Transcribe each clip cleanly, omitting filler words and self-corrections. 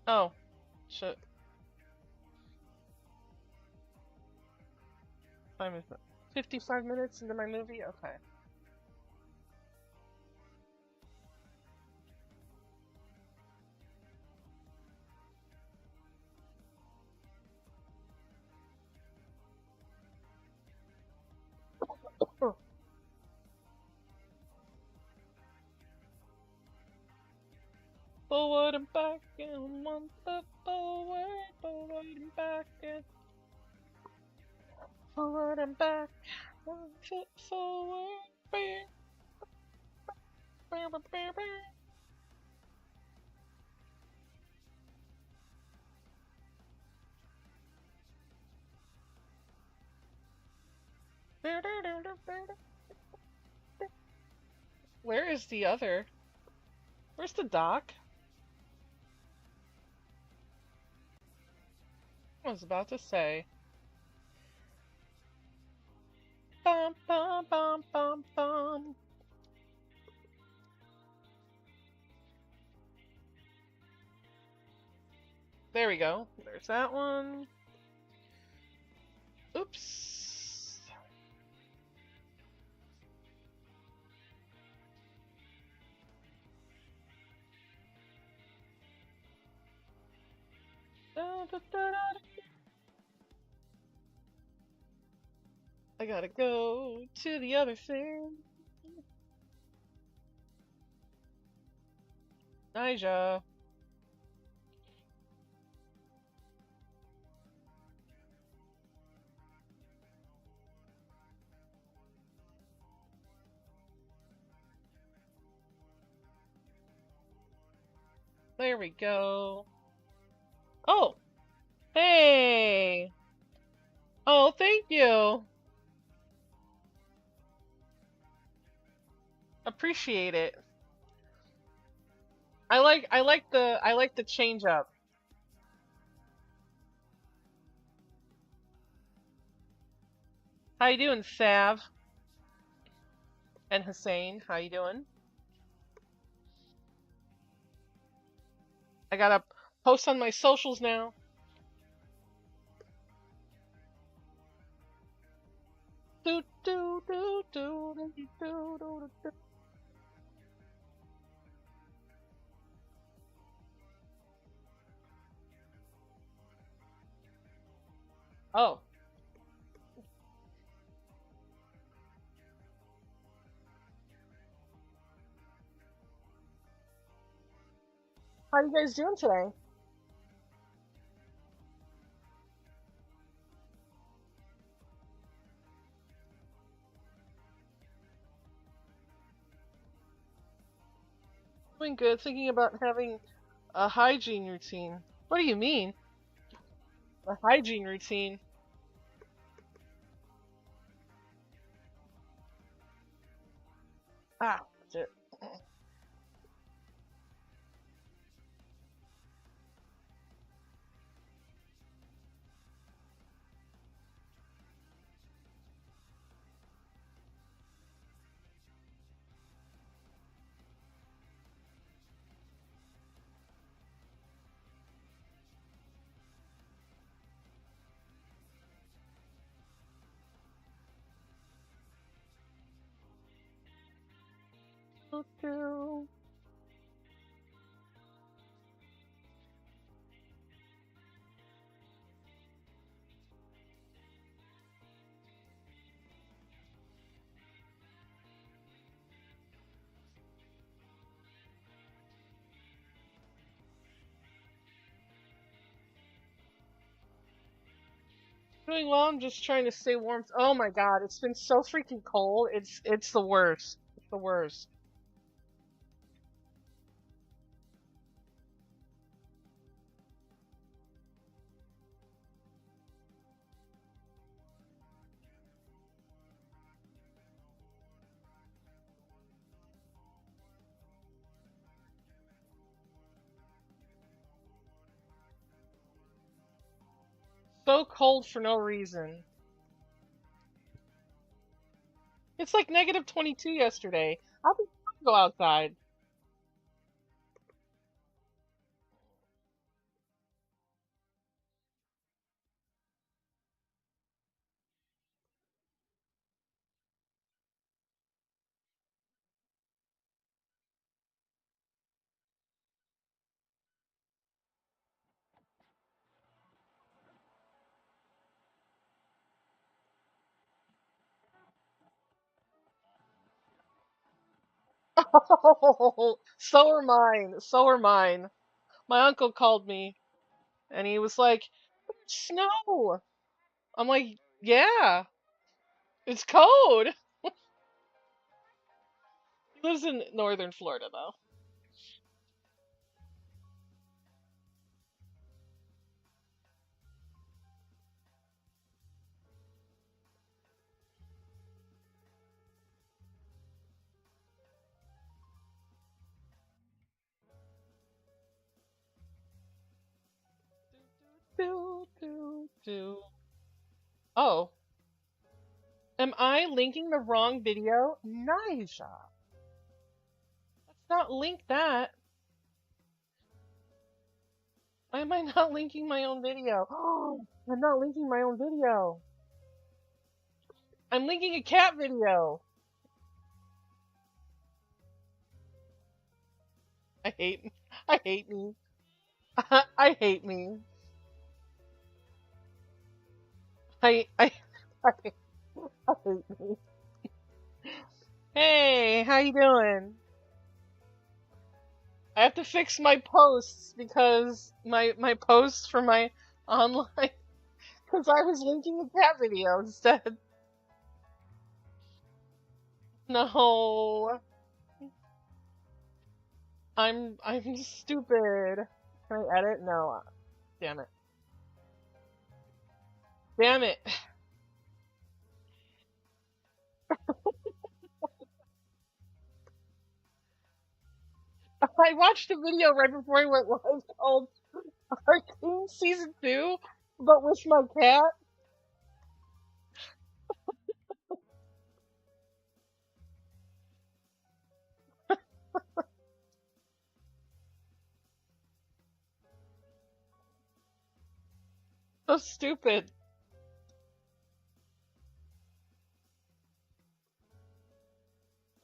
Oh, shit. Time is 55 minutes into my movie? Okay. Forward and back and one step forward and back and forward and back, one foot forward. Bear, bear, bear, bear, bear. Where is the other? Where's the dock? I was about to say. Bum, bum, bum, bum, bum. There we go. There's that one. Oops. Da, da, da, da. I gotta go to the other thing. Nija. There we go. Oh! Hey! Oh, thank you. Appreciate it. I like the change up. How you doing, Sav? And Hussein, how you doing? I gotta post on my socials now. Do do do do do do do do. Oh, how you guys doing today? Doing good. Thinking about having a hygiene routine. What do you mean? A hygiene routine? Ah, shit. Okay. Doing well. I'm just trying to stay warm. Oh my god, it's been so freaking cold. It's the worst. It's the worst. So cold for no reason. It's like negative 22 yesterday. How did you go outside? Oh, so are mine. So are mine. My uncle called me and he was like, "Snow." I'm like, "Yeah, it's cold." He lives in northern Florida though. Do, do, do. Oh, am I linking the wrong video? Nija. Let's not link that. Why am I not linking my own video? Oh, I'm not linking my own video. I'm linking a cat video. I hate I hate me. I hate me. I I, I hate me. Hey, how you doing? I have to fix my posts because my posts for my online because I was linking a cat video instead. No, I'm stupid. Can I edit? No. Damn it. Damn it. I watched a video right before I went live called Cartoon Season 2, but with my cat. So stupid.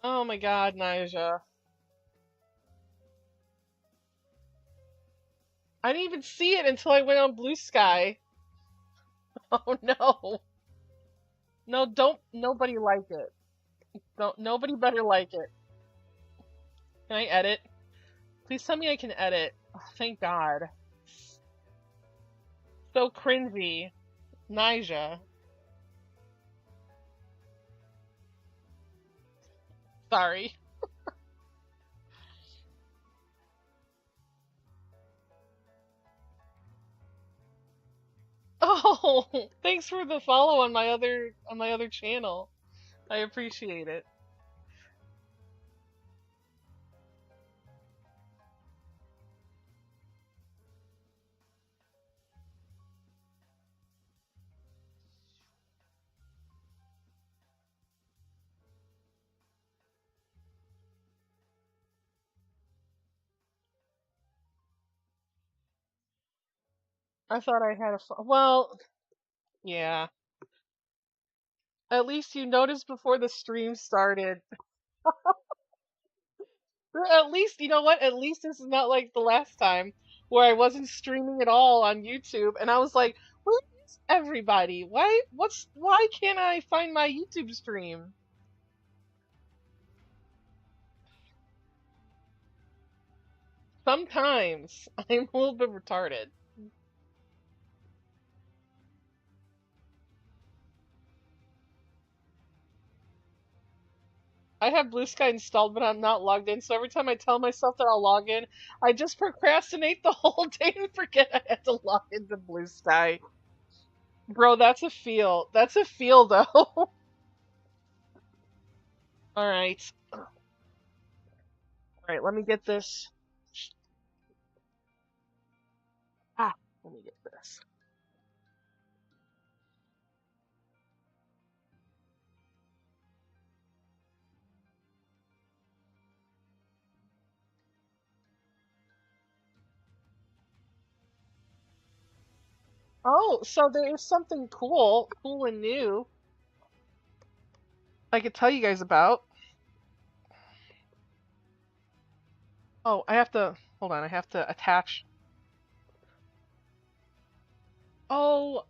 Oh my god, Nija. I didn't even see it until I went on Blue Sky. Oh no. No, don't nobody like it. Don't nobody better like it. Can I edit? Please tell me I can edit. Oh, thank God. So cringy. Nija. Sorry. Oh, thanks for the follow on my other channel. I appreciate it. I thought I had well, yeah. At least you noticed before the stream started. Or at least, you know what? At least this is not like the last time where I wasn't streaming at all on YouTube and I was like, where is everybody? Why can't I find my YouTube stream? Sometimes I'm a little bit retarded. I have Blue Sky installed, but I'm not logged in. So every time I tell myself that I'll log in, I just procrastinate the whole day and forget I have to log into Blue Sky. Bro, that's a feel. That's a feel, though. All right. All right, let me get this. Ah, let me get this. Oh, so there is something cool and new I could tell you guys about. Oh, I have to, hold on, I have to attach. Oh,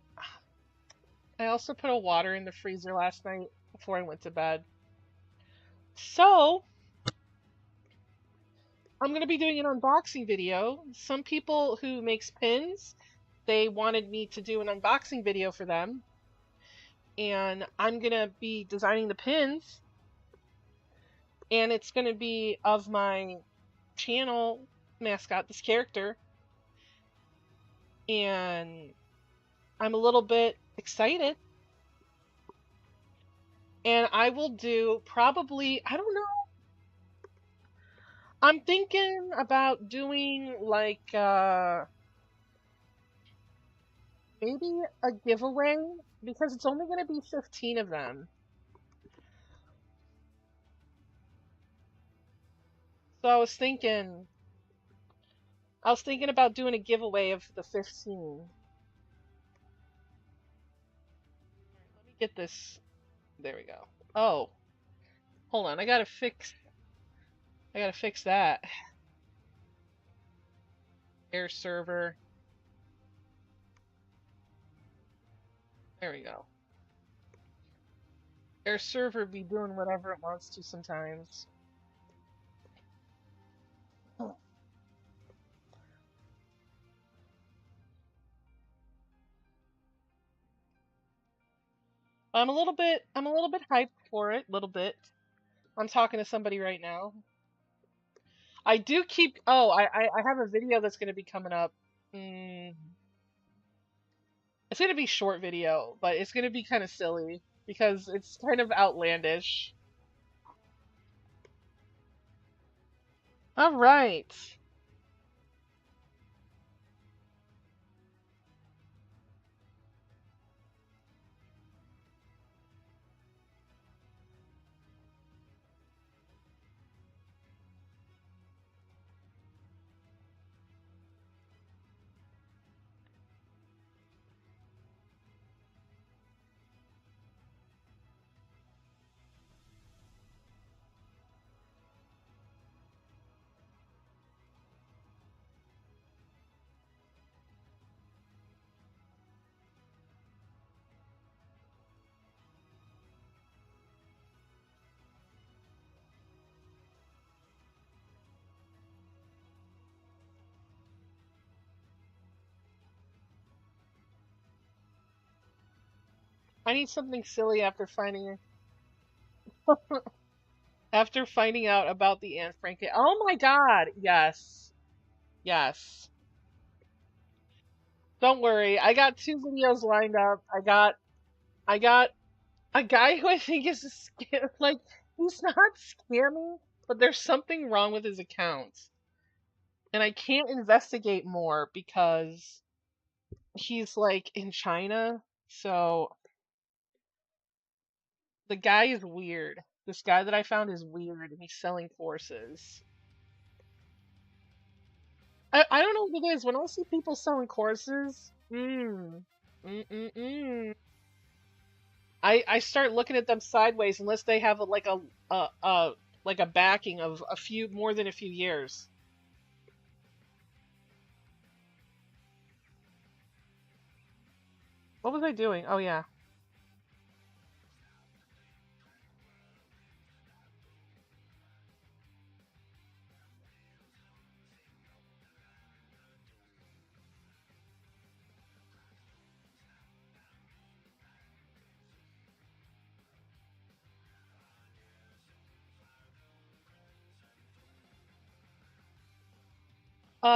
I also put a water in the freezer last night before I went to bed. So, I'm gonna be doing an unboxing video. Some people who makes pins, they wanted me to do an unboxing video for them, and I'm gonna be designing the pins, and it's gonna be of my channel mascot, this character, and I'm a little bit excited. And I will do probably, I don't know, I'm thinking about doing like maybe a giveaway because it's only going to be 15 of them. So I was thinking about doing a giveaway of the 15. Let me get this. There we go. Oh, hold on. I gotta fix that. Air server. There we go. Air server be doing whatever it wants to sometimes. I'm a little bit hyped for it, a little bit. I'm talking to somebody right now. I do keep, oh, I have a video that's going to be coming up. Mm, it's going to be short video, but it's going to be kind of silly because it's kind of outlandish. All right. I need something silly after finding out about the Anne Frank. Oh my God. Yes. Yes. Don't worry. I got two videos lined up. I got a guy who I think is a scam. Like, he's not scamming, but there's something wrong with his account. And I can't investigate more because he's like in China. So the guy is weird. This guy that I found is weird and he's selling courses. I don't know what it is. When I see people selling courses, I start looking at them sideways unless they have like a backing of a few more than a few years. What was I doing? Oh yeah.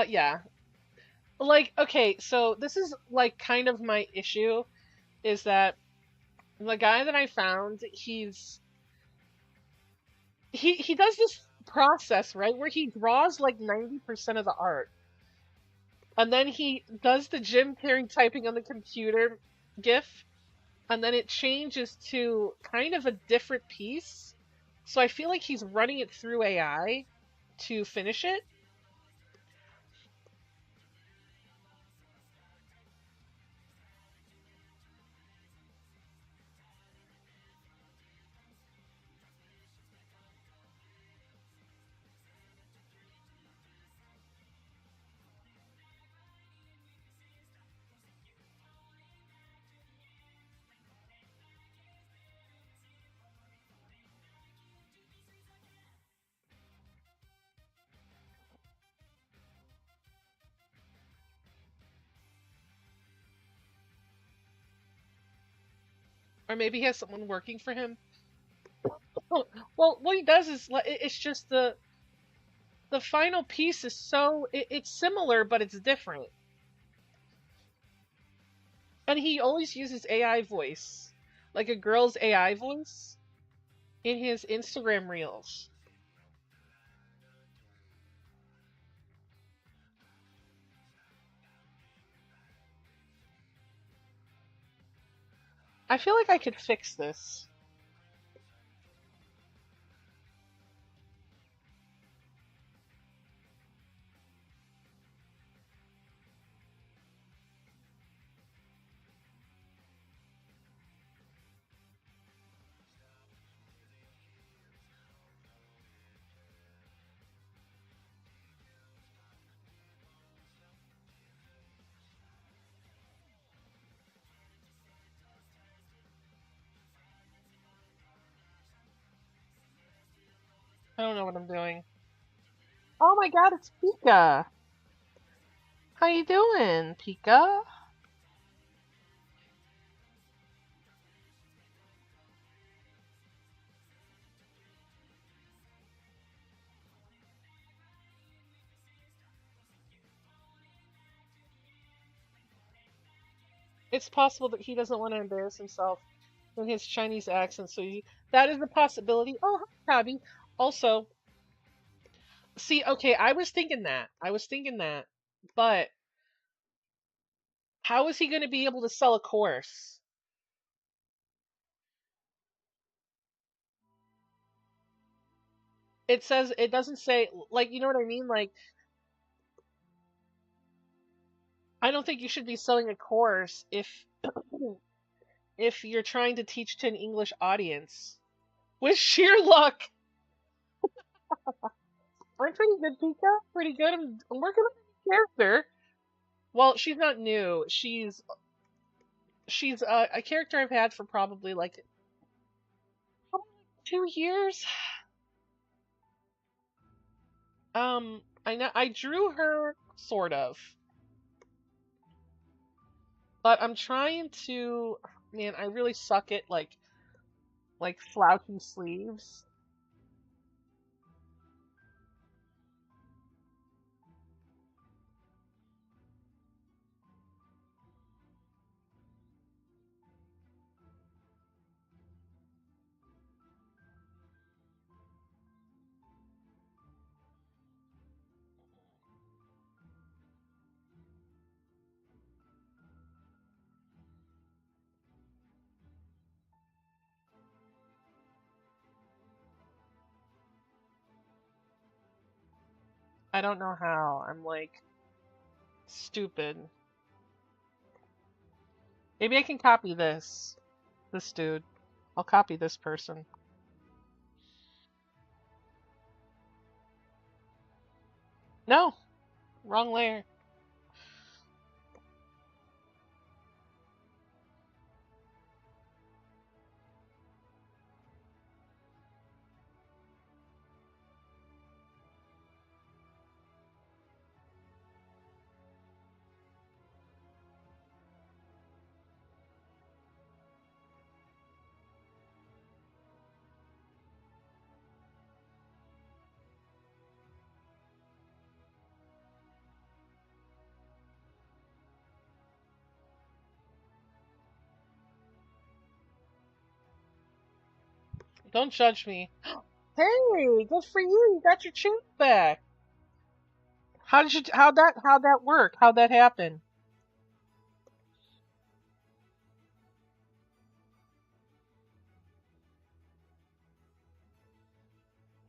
Yeah. Like, okay, so this is like kind of my issue is that the guy that I found, he does this process, right, where he draws like 90% of the art. And then he does the Jim Carrey typing on the computer gif, and then it changes to kind of a different piece. So I feel like he's running it through AI to finish it. Or maybe he has someone working for him. Well, what he does is it's just the final piece is so it's similar, but it's different. And he always uses AI voice, like a girl's AI voice, in his Instagram reels. I feel like I could fix this. I don't know what I'm doing. Oh my god, it's Pika. How you doing, Pika? It's possible that he doesn't want to embarrass himself in his Chinese accent, so that is a possibility. Oh, hi, Tabby. Also, see, okay, I was thinking that. But how is he going to be able to sell a course? It says it doesn't say like you know what I mean? Like I don't think you should be selling a course if you're trying to teach to an English audience. With sheer luck, I'm pretty good, Pika. Pretty good. I'm working on a character. Well, she's not new. She's a character I've had for probably like 2 years. I know I drew her sort of, but I'm trying to. Man, I really suck at like slouchy sleeves. I don't know how. I'm like stupid. Maybe I can copy this. This dude. I'll copy this person. No, wrong layer. Don't judge me. Hey, good for you. You got your chance back. How'd that work? How'd that happen?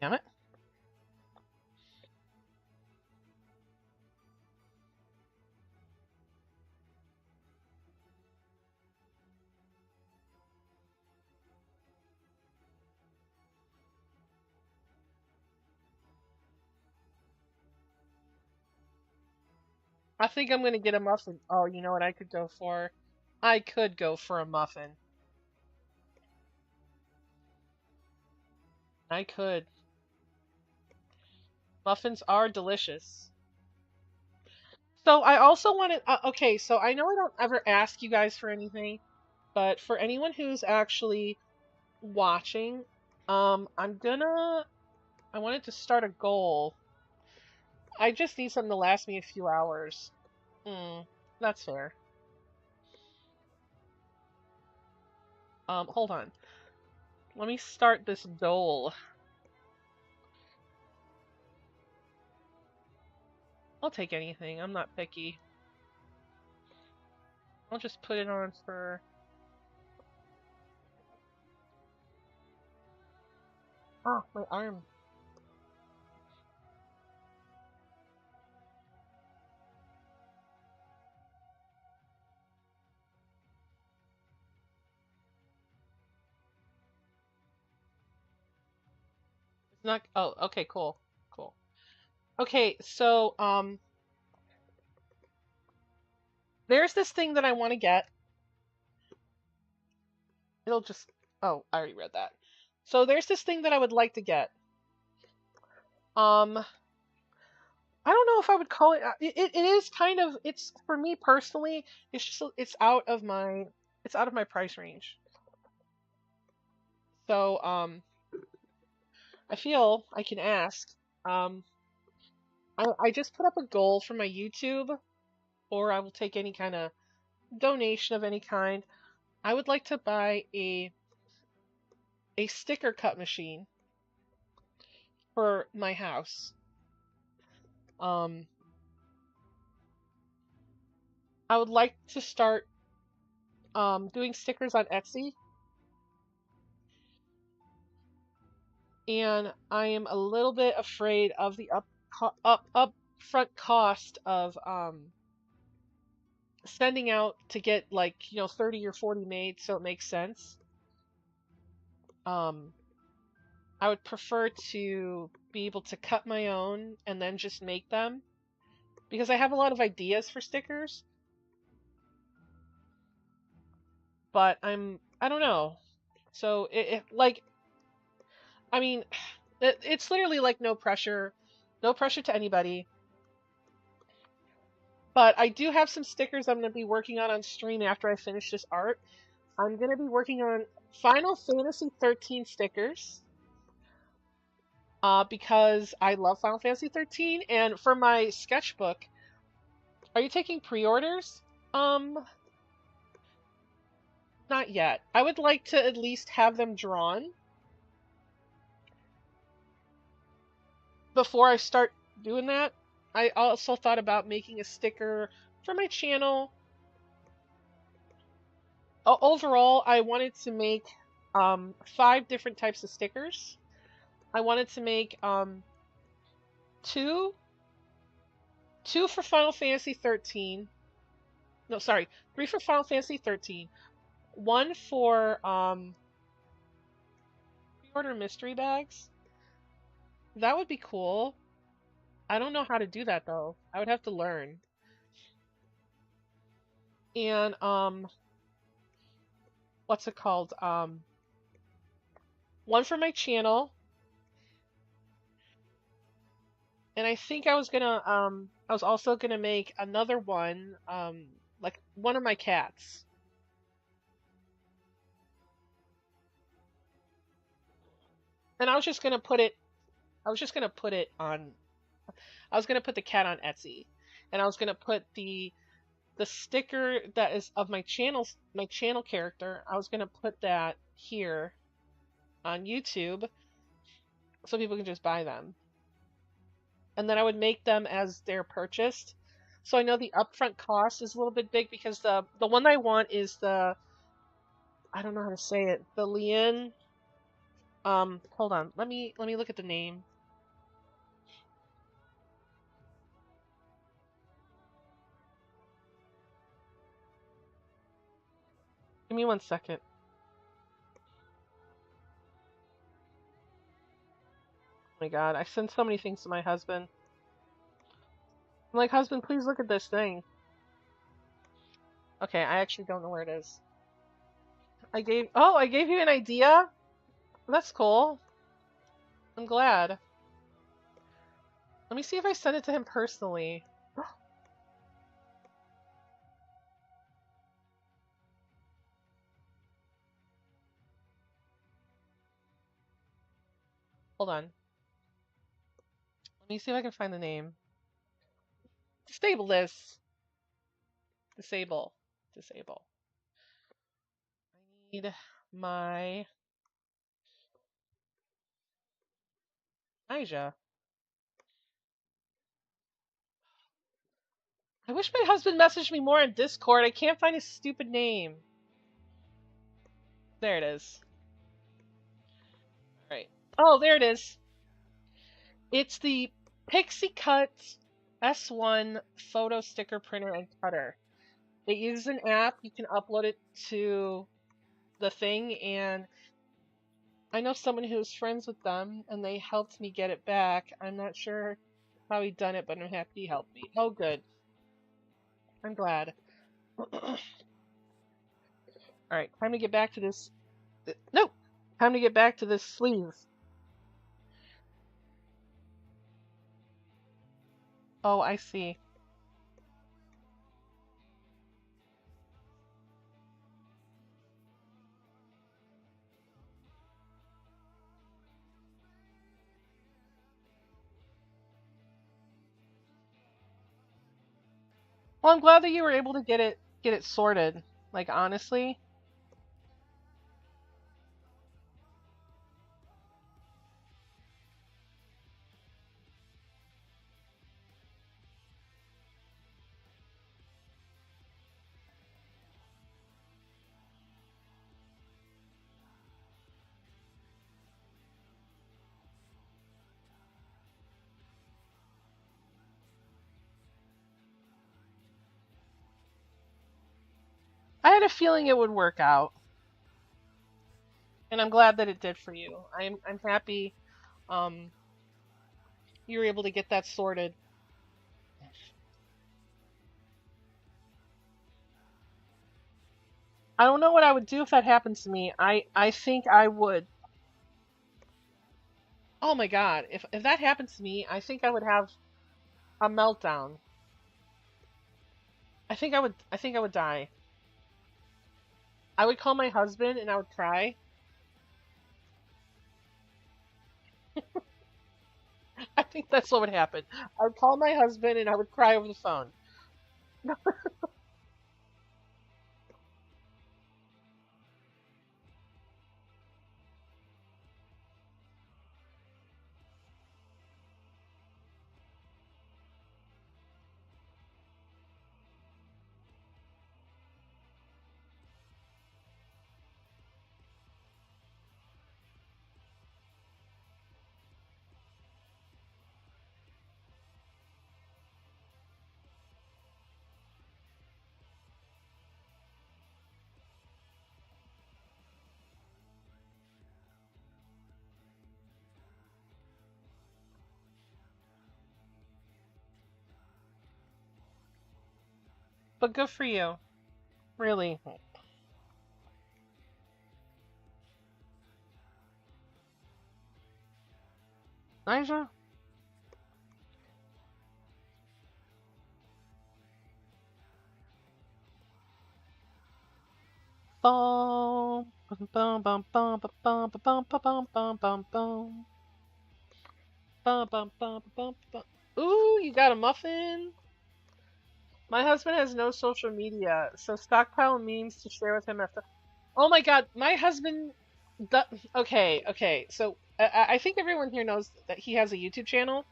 Damn it. I think I'm gonna get a muffin. Oh, you know what I could go for? I could go for a muffin. I could. Muffins are delicious. So I also wanted. Okay, so I know I don't ever ask you guys for anything, But for anyone who's actually watching, I wanted to start a goal. I just need something to last me a few hours. That's fair. Hold on. Let me start this goal. I'll take anything. I'm not picky. I'll just put it on for... Oh, my arm. It's not... Oh, okay, cool. Cool. Okay, so, there's this thing that I want to get. It'll just... Oh, I already read that. So there's this thing that I would like to get. I don't know if I would call it... It is kind of... It's, for me personally, it's just... It's out of my price range. So, I feel I can ask. I just put up a goal for my YouTube, or I will take any kind of donation of any kind. I would like to buy a sticker cut machine for my house. I would like to start doing stickers on Etsy, and I am a little bit afraid of the upfront cost of sending out to get, like, 30 or 40 made so it makes sense. I would prefer to be able to cut my own and then just make them, because I have a lot of ideas for stickers, but I don't know. So like, I mean, it's literally like no pressure to anybody. But I do have some stickers I'm going to be working on stream after I finish this art. I'm going to be working on Final Fantasy 13 stickers. Because I love Final Fantasy 13, and for my sketchbook, are you taking pre-orders? Not yet. I would like to at least have them drawn before I start doing that. I also thought about making a sticker for my channel. Overall, I wanted to make 5 different types of stickers. I wanted to make two for Final Fantasy 13. No, sorry, 3 for Final Fantasy 13. 1 for pre-order mystery bags. That would be cool. I don't know how to do that though. I would have to learn. And what's it called? 1 for my channel. And I think I was also gonna make another one, like one of my cats. And I was just gonna put it on, I was gonna put the cat on Etsy, and I was gonna put the sticker that is of my channel character. I was gonna put that here on YouTube, so people can just buy them, and then I would make them as they're purchased. So I know the upfront cost is a little bit big, because the one I want is the, I don't know how to say it, the Lien. Hold on, let me look at the name. Give me 1 second. Oh my god, I send so many things to my husband. I'm like, husband, please look at this thing. Okay, I actually don't know where it is. I gave you an idea? That's cool. I'm glad. Let me see if I send it to him personally. Hold on. Let me see if I can find the name. Disable this. Disable. Disable. I need my Ija. I wish my husband messaged me more on Discord. I can't find his stupid name. There it is. Alright. Oh, there it is. It's the Pixie Cut S1 photo sticker printer and cutter. It uses an app. You can upload it to the thing, and I know someone who's friends with them, and they helped me get it back. I'm not sure how he done it, but I'm happy he helped me. Oh, good. I'm glad. Alright, time to get back to this. No! Time to get back to this sleeve. Oh, I see. Well, I'm glad that you were able to get it sorted. Like, honestly. I had a feeling it would work out. And I'm glad that it did for you. I'm happy you were able to get that sorted. I don't know what I would do if that happened to me. I think I would. Oh my god, if that happened to me, I think I would have a meltdown. I think I would die. I would call my husband and I would cry. I think that's what would happen. I would call my husband and I would cry over the phone. But good for you. Really. Ija? Boom. Bum bum bum bum bum bum bum bum bum bum bum. Bum bum bum bum bum. Ooh, you got a muffin? My husband has no social media, so stockpile memes to share with him after. Oh my god, my husband. Okay, okay. So I think everyone here knows that he has a YouTube channel,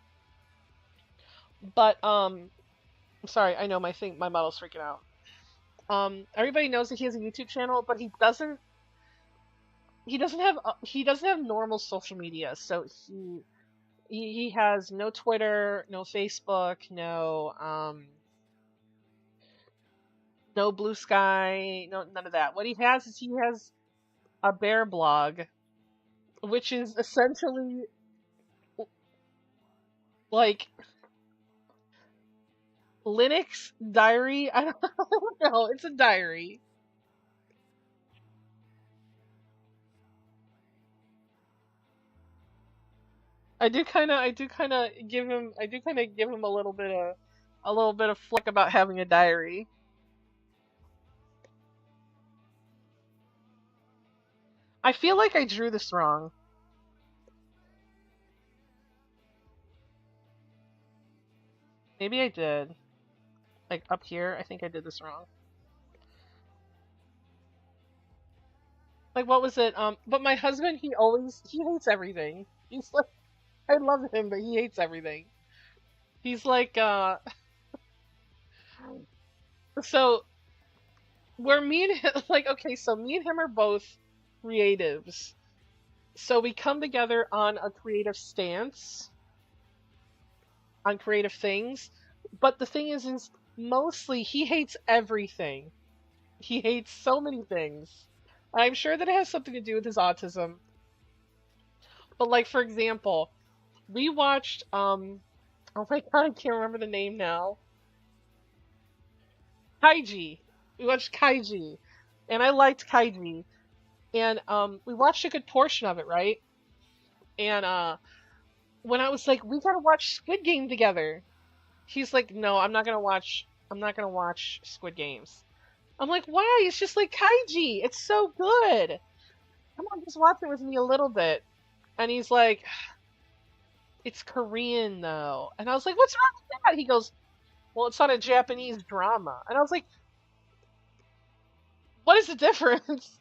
but I'm sorry. I know my model's freaking out. Everybody knows that he has a YouTube channel, but he doesn't have normal social media. So he has no Twitter, no Facebook, no Blue Sky, no none of that. What he has is he has a bear blog, which is essentially like Linux diary. I don't know. It's a diary. I do kind of give him a little bit of flick about having a diary. I feel like I drew this wrong. Maybe I did. Like up here, I think I did this wrong. Like what was it? But my husband, he hates everything. He's like, I love him, but he hates everything. He's like, so where me and him, like, okay, so me and him are both creatives. So we come together on a creative stance, on creative things. But the thing is mostly he hates everything. He hates so many things. I'm sure that it has something to do with his autism. But like for example, we watched oh my god, I can't remember the name now. Kaiji. We watched Kaiji. And I liked Kaiji. And we watched a good portion of it, right? And when I was like, we gotta watch Squid Game together. He's like, no, I'm not gonna watch Squid Games. I'm like, why? It's just like Kaiji. It's so good. Come on, just watch it with me a little bit. And he's like, it's Korean though. And I was like, what's wrong with that? He goes, well, it's not a Japanese drama. And I was like, what is the difference?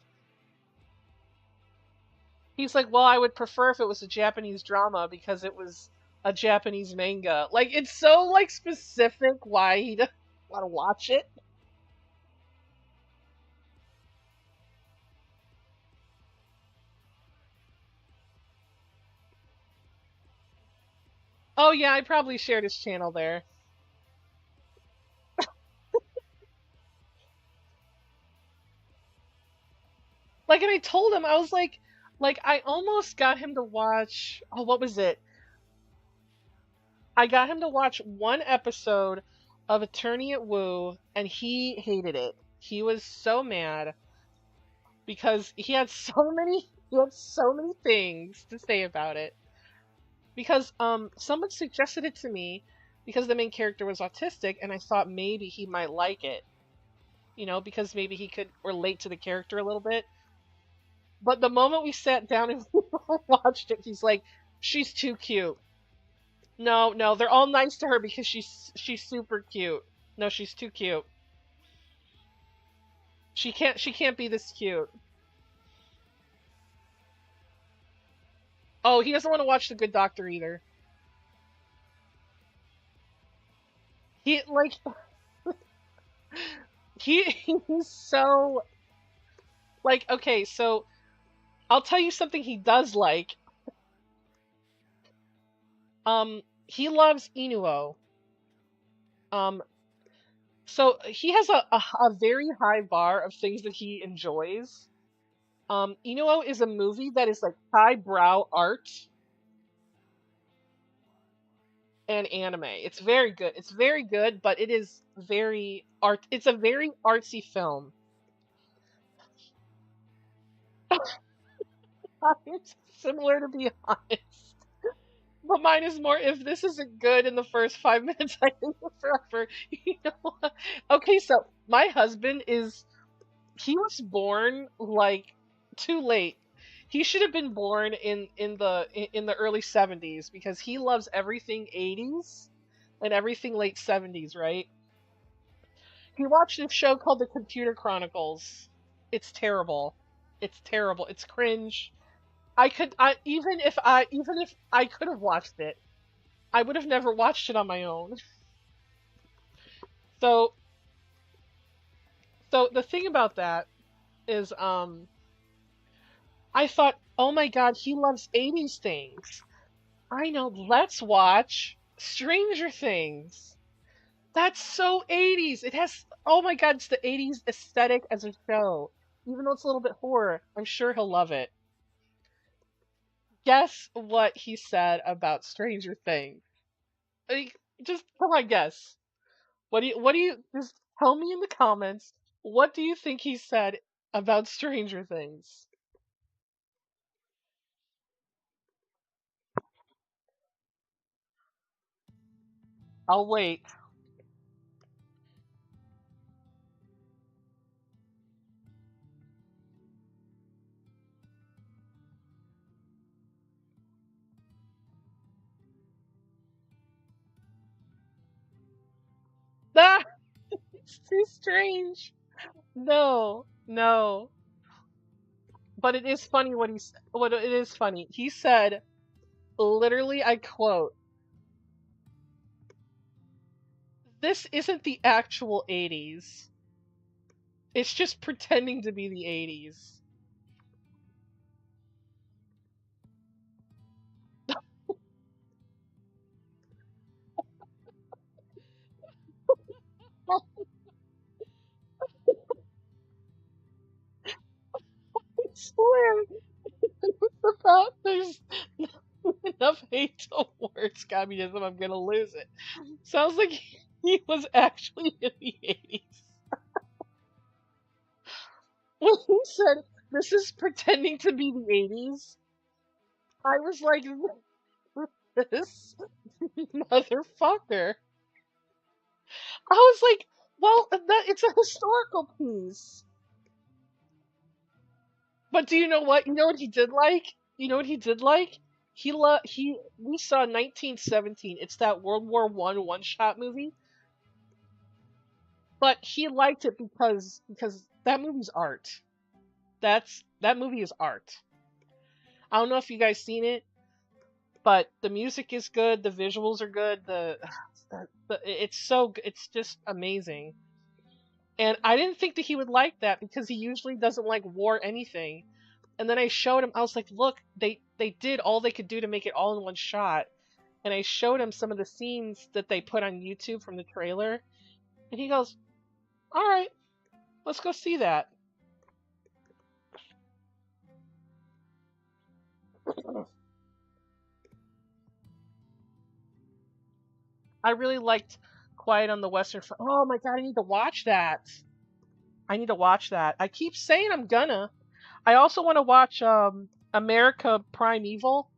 He's like, well, I would prefer if it was a Japanese drama because it was a Japanese manga. Like, it's so like specific why he doesn't want to watch it. Oh yeah, I probably shared his channel there. Like, and I told him, I was like I almost got him to watch. Oh, what was it? I got him to watch one episode of Attorney at Woo, and he hated it. He was so mad because he had so many things to say about it. Because someone suggested it to me because the main character was autistic, and I thought maybe he might like it. You know, because maybe he could relate to the character a little bit. But the moment we sat down and watched it, he's like, "She's too cute." No, no, they're all nice to her because she's super cute. No, she's too cute. She can't be this cute. Oh, he doesn't want to watch The Good Doctor either. He like he's so like okay, so I'll tell you something he does like. He loves Inuo. Um, so he has a very high bar of things that he enjoys. Inuo is a movie that is like highbrow art and anime. It's very good. It's very good, but it is very art. It's a very artsy film. It's similar to be honest. But mine is more if this isn't good in the first 5 minutes, I think it forever. You know? Okay, so my husband is he was born like too late. He should have been born in the early 70s because he loves everything 80s and everything late 70s, right? He watched a show called The Computer Chronicles. It's terrible. It's terrible. It's cringe. Even if I could have watched it, I would have never watched it on my own. So so the thing about that is I thought, "Oh my god, he loves 80s things." I know, let's watch Stranger Things. That's so 80s. It has oh my god, it's the 80s aesthetic as a show. Even though it's a little bit horror, I'm sure he'll love it. Guess what he said about Stranger Things? Like, just come on, guess. What do you just tell me in the comments what do you think he said about Stranger Things? I'll wait. Ah, it's too strange. No, no. But it is funny what he's what it is funny. He said, literally, I quote, "This isn't the actual 80s. It's just pretending to be the 80s." I swear, the fact there's enough hate towards communism, I'm gonna lose it. Sounds like he was actually in the 80s. When he said, "This is pretending to be the 80s," I was like, this motherfucker. I was like, well, that it's a historical piece. But do you know what? You know what he did like? You know what he did like? He we saw 1917. It's that World War one shot movie, but he liked it because that movie's art. That movie is art. I don't know if you guys seen it, but the music is good, the visuals are good, it's it's just amazing. And I didn't think that he would like that because he usually doesn't like war anything. And then I showed him, I was like, look, they did all they could do to make it all in one shot. And I showed him some of the scenes that they put on YouTube from the trailer, and he goes, "All right, let's go see that." I really liked Quiet on the Western Front. Oh my god, I need to watch that. I need to watch that. I keep saying I'm gonna. I also want to watch America Primeval.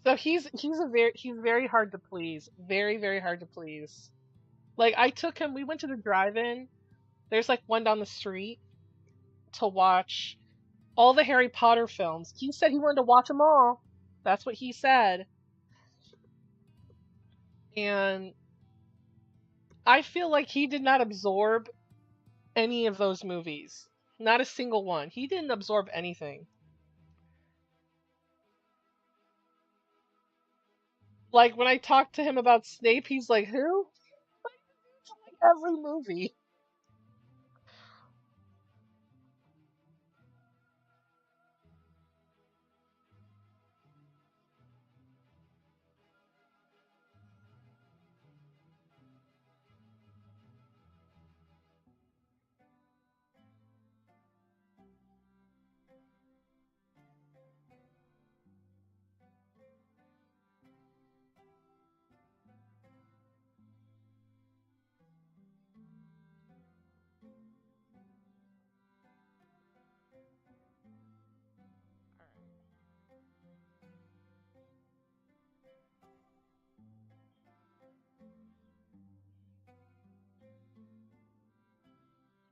So he's very hard to please. Very hard to please. Like I took him, we went to the drive-in. There's like one down the street to watch all the Harry Potter films. He said he wanted to watch them all. That's what he said. And I feel like he did not absorb any of those movies. Not a single one. He didn't absorb anything. Like when I talked to him about Snape, he's like, "Who?" Like every movie.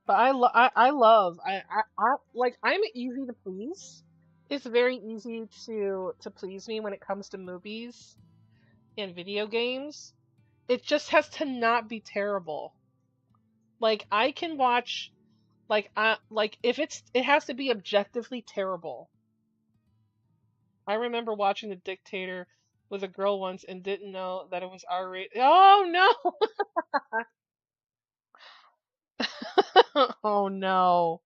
But I love I like I'm easy to please. It's very easy to please me when it comes to movies and video games. It just has to not be terrible. Like I can watch like if it has to be objectively terrible. I remember watching The Dictator with a girl once and didn't know that it was R-rated. Oh no. Oh no.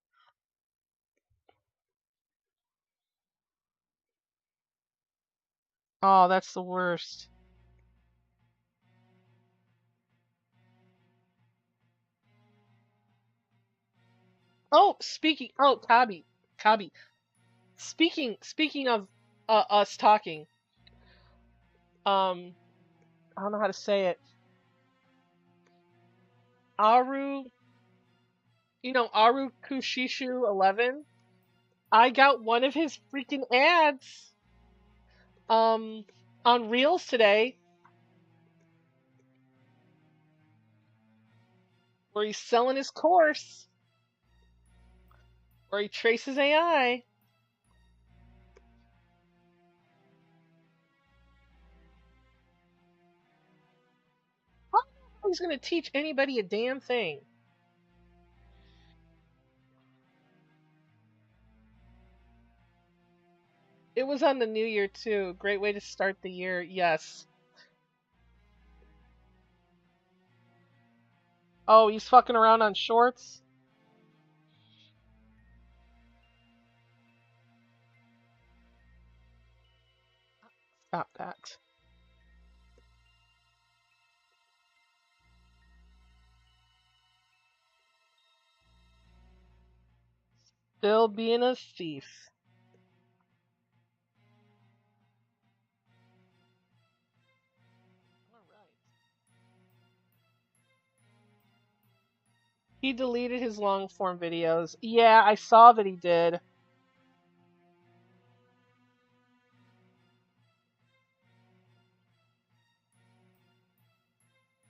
Oh, that's the worst. Kabi. Speaking of us talking, I don't know how to say it. Aru, You know, Arukushishu 11. I got one of his freaking ads um on Reels today where he's selling his course, where he traces AI. How he's gonna teach anybody a damn thing? It was on the new year too. Great way to start the year. Yes. Oh, he's fucking around on shorts. Stop that. Still being a thief. All right. He deleted his long form videos. Yeah, I saw that he did.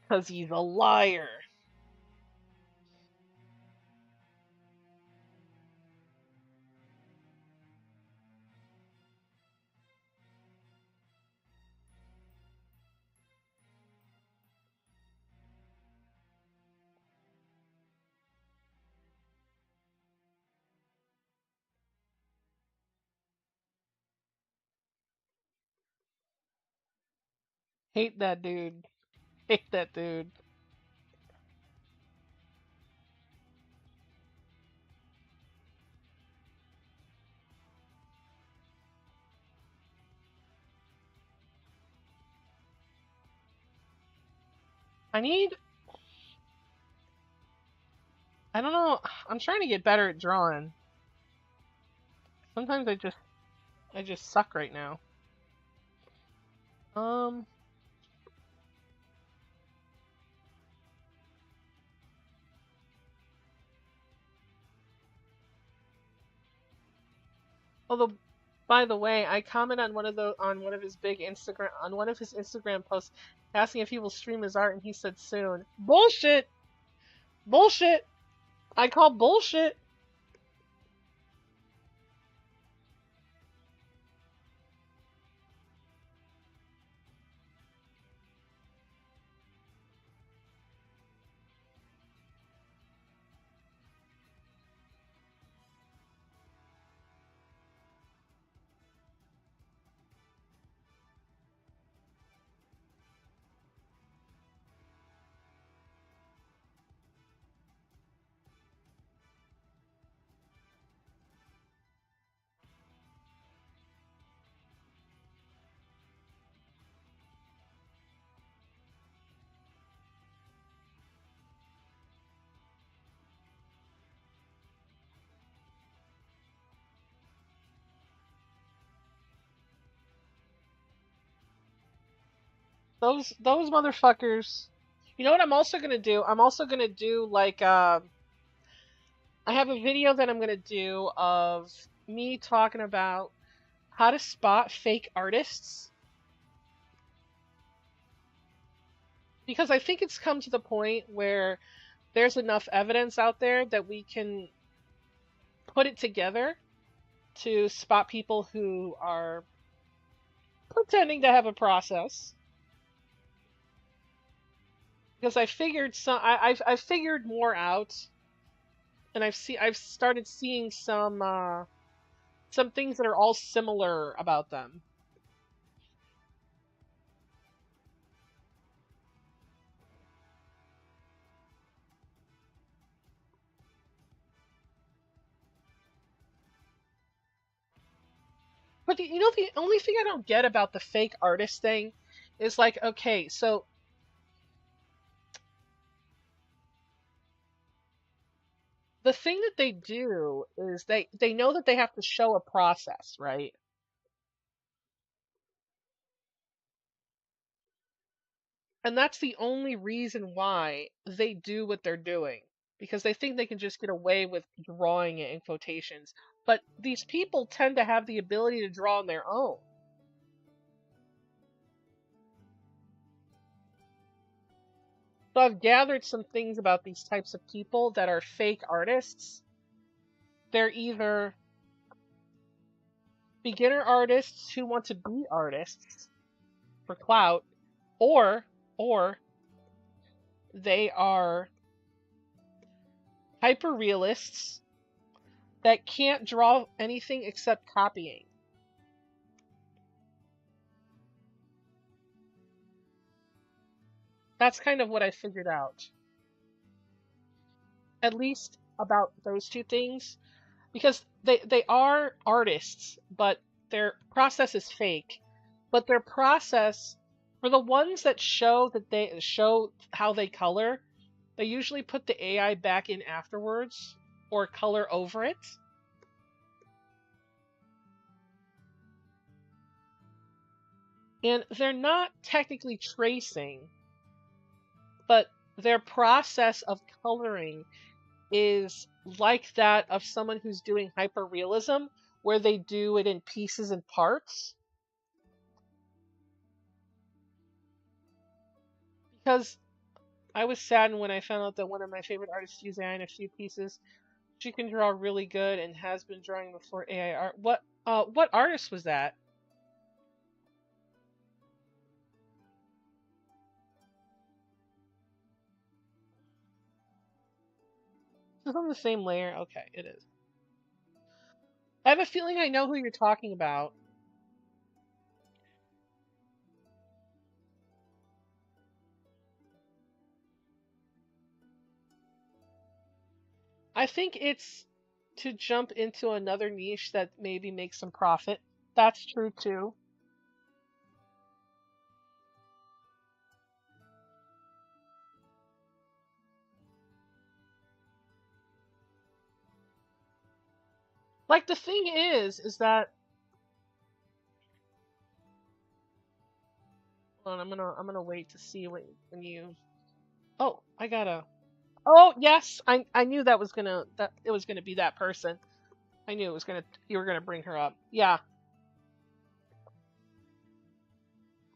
Because he's a liar. Hate that dude. Hate that dude. I need. I don't know. I'm trying to get better at drawing. Sometimes I just suck right now. Um. Although, by the way, I comment on one of his big Instagram on one of his Instagram posts asking if he will stream his art, and he said soon. Bullshit. Bullshit. I call bullshit. Those motherfuckers. You know what I'm also gonna do? I'm also gonna do like I have a video that I'm gonna do of me talking about how to spot fake artists, because I think it's come to the point where there's enough evidence out there that we can put it together to spot people who are pretending to have a process. Because I've figured more out, and I've started seeing some things that are all similar about them. But you know, the only thing I don't get about the fake artist thing is like, okay, so the thing that they do is they know that they have to show a process, right? And that's the only reason why they do what they're doing. because they think they can just get away with drawing it in quotations. But these people tend to have the ability to draw on their own. So I've gathered some things about these types of people that are fake artists. They're either beginner artists who want to be artists for clout, or they are hyper realists that can't draw anything except copying. That's kind of what I figured out. At least about those two things. Because they are artists, but their process is fake. But their process, for the ones that show how they color, they usually put the AI back in afterwards or color over it. And they're not technically tracing, but their process of coloring is like that of someone who's doing hyperrealism, where they do it in pieces and parts. Because I was saddened when I found out that one of my favorite artists used AI in a few pieces. She can draw really good and has been drawing before AI art. What artist was that? Is it on the same layer? Okay, it is. I have a feeling I know who you're talking about. I think it's to jump into another niche that maybe makes some profit. That's true too. Like the thing is that, hold on, I'm gonna wait to see when you. Oh, I gotta. Oh yes, I knew that it was gonna be that person. I knew it was gonna you were gonna bring her up. Yeah,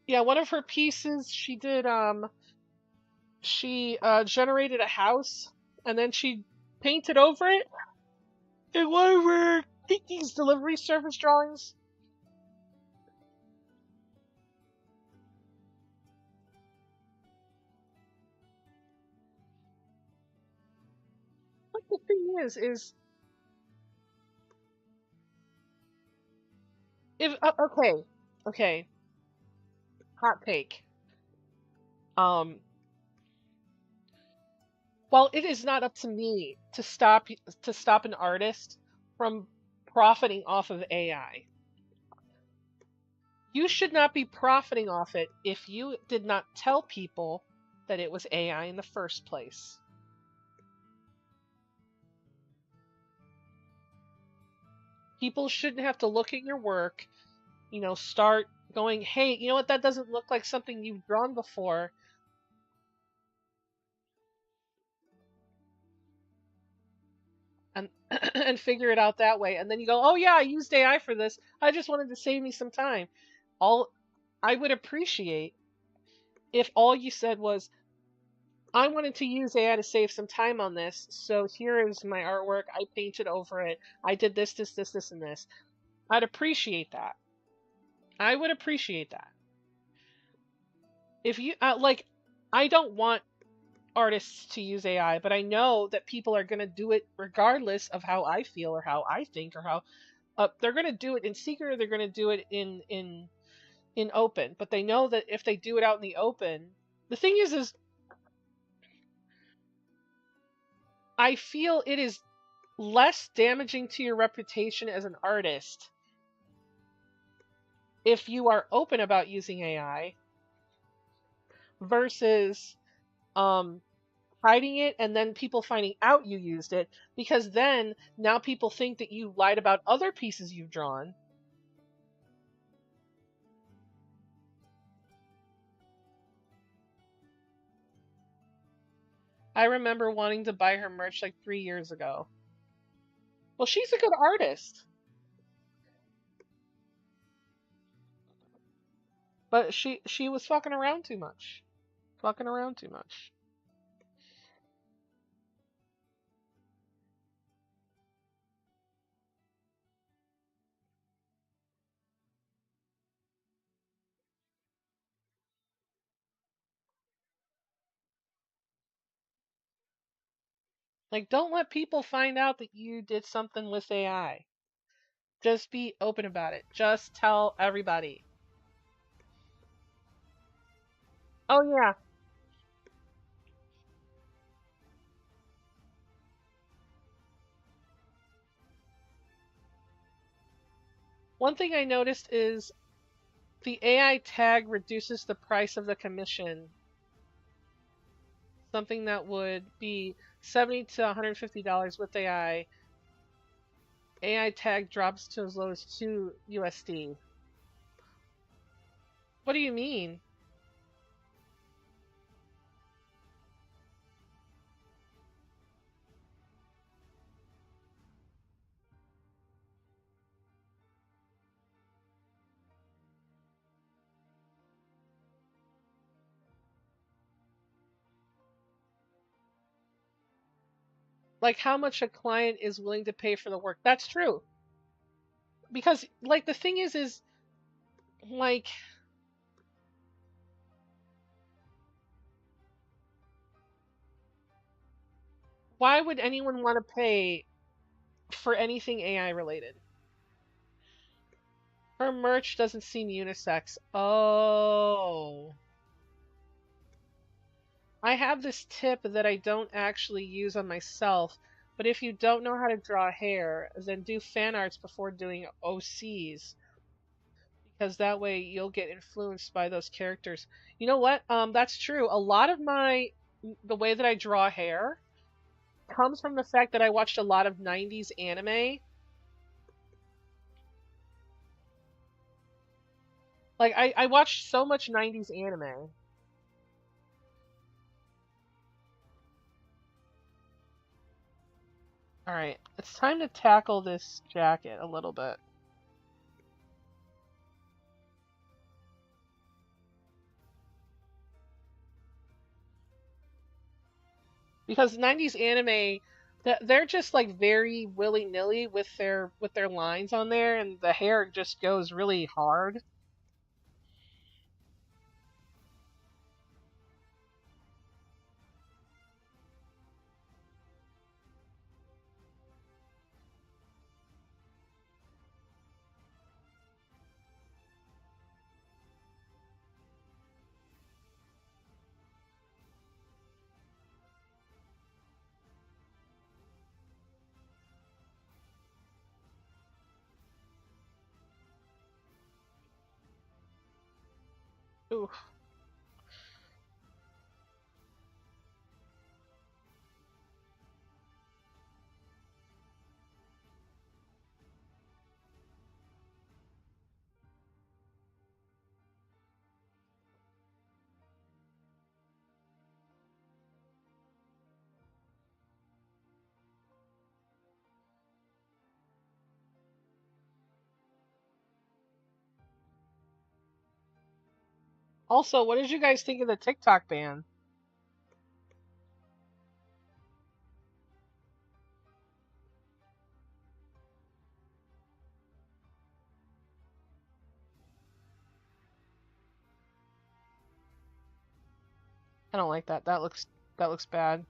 yeah. One of her pieces, she did she generated a house and then she painted over it in one of her Kiki's delivery service drawings. But the thing is if okay, okay, hot take. Um, while it is not up to me to stop an artist from profiting off of AI, you should not be profiting off it if you did not tell people that it was AI in the first place. People shouldn't have to look at your work, start going, hey, you know what, that doesn't look like something you've drawn before. And and figure it out that way. And then you go, oh yeah, I used AI for this. I just wanted to save me some time. All I would appreciate if all you said was, I wanted to use AI to save some time on this, so here is my artwork. I painted over it. I did this, and this. I'd appreciate that. I would appreciate that. If you like, I don't want artists to use AI, but I know that people are going to do it regardless of how I feel or how I think or how they're going to do it in secret or they're going to do it in open. But they know that if they do it out in the open, the thing is I feel it is less damaging to your reputation as an artist if you are open about using AI versus um, hiding it and then people finding out you used it, because then now people think that you lied about other pieces you've drawn. I remember wanting to buy her merch like 3 years ago. Well, she's a good artist, but she was fucking around too much. Fucking around too much. Like, don't let people find out that you did something with AI. Just be open about it. Just tell everybody. Oh yeah. One thing I noticed is the AI tag reduces the price of the commission. Something that would be $70 to $150 with AI tag drops to as low as 2 USD. What do you mean? Like how much a client is willing to pay for the work. That's true. Because like the thing is like why would anyone want to pay for anything AI related? Her merch doesn't seem unisex. Oh. I have this tip that I don't actually use on myself, but if you don't know how to draw hair, then do fan arts before doing OCs, because that way you'll get influenced by those characters. You know what? That's true. A lot of the way that I draw hair comes from the fact that I watched a lot of 90s anime. Like I watched so much 90s anime. All right, it's time to tackle this jacket a little bit. Because 90s anime, they're just like very willy-nilly with their lines on there, and the hair just goes really hard. Ooh. Also, what did you guys think of the TikTok ban? I don't like that. That looks bad.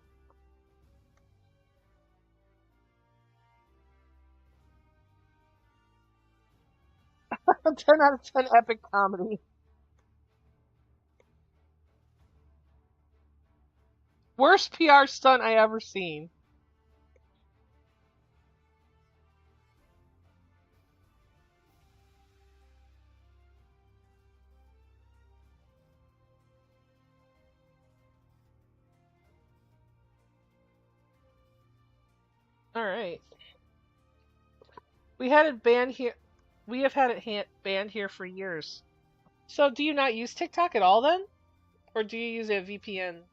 10 out of 10 epic comedy. Worst PR stunt I ever seen. All right. We had it banned here. We have had it banned here for years. So, do you not use TikTok at all then? Or do you use a VPN?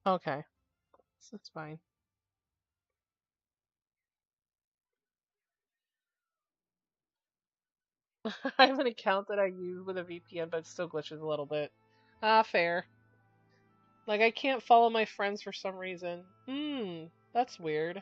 Okay, so that's fine. I have an account that I use with a VPN, but it still glitches a little bit. Ah, fair. Like, I can't follow my friends for some reason. That's weird.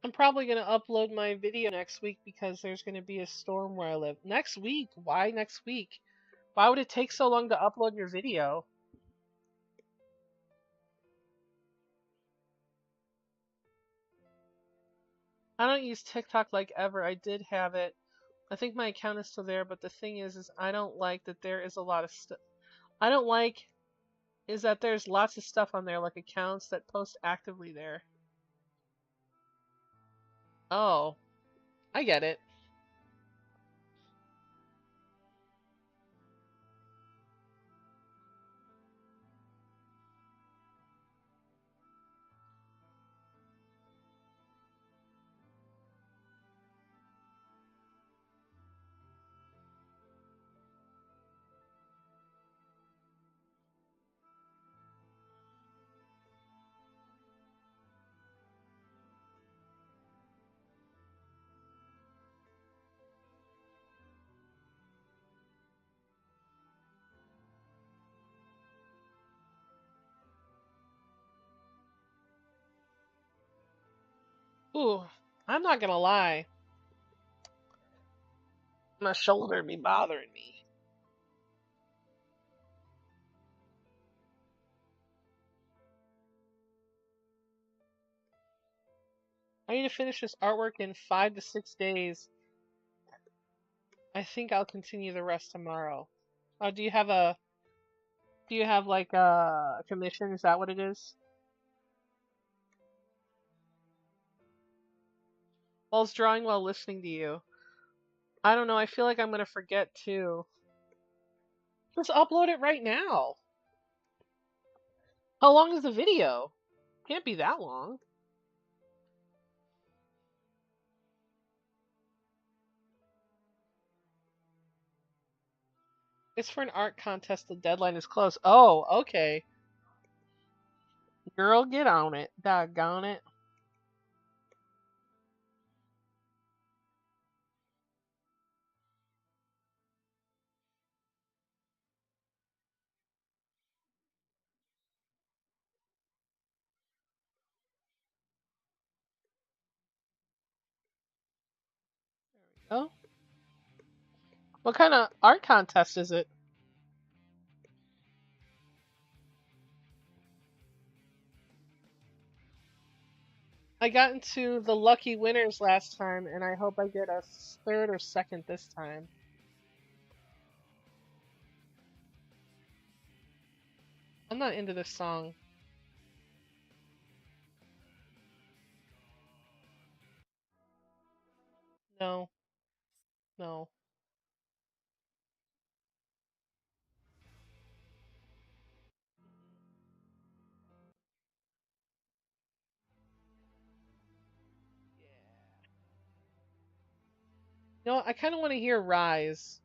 I'm probably going to upload my video next week because there's going to be a storm where I live. Next week? Why next week? Why would it take so long to upload your video? I don't use TikTok like ever. I did have it. I think my account is still there, but the thing is I don't like that there is a lot of stuff. I don't like is that there's lots of stuff on there, like accounts that post actively there. Oh, I get it. Ooh, I'm not gonna lie. My shoulder be bothering me. I need to finish this artwork in 5 to 6 days. I think I'll continue the rest tomorrow. Oh, do you have like a commission? Is that what it is? Well, I was drawing while listening to you. I don't know, I feel like I'm gonna forget too. Just upload it right now. How long is the video? Can't be that long. It's for an art contest. The deadline is close. Oh, okay. Girl, get on it. Doggone it. Oh, what kind of art contest is it? I got into the lucky winners last time, and I hope I get a third or second this time. I'm not into this song. No, no. You know what? I kind of want to hear Rise.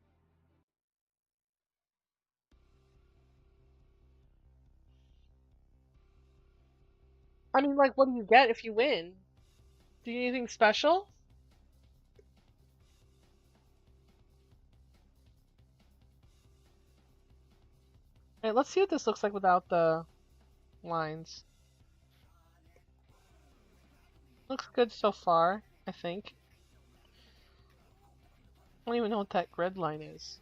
I mean, like, what do you get if you win? Do you need anything special? Alright, let's see what this looks like without the lines. Looks good so far, I think. I don't even know what that red line is.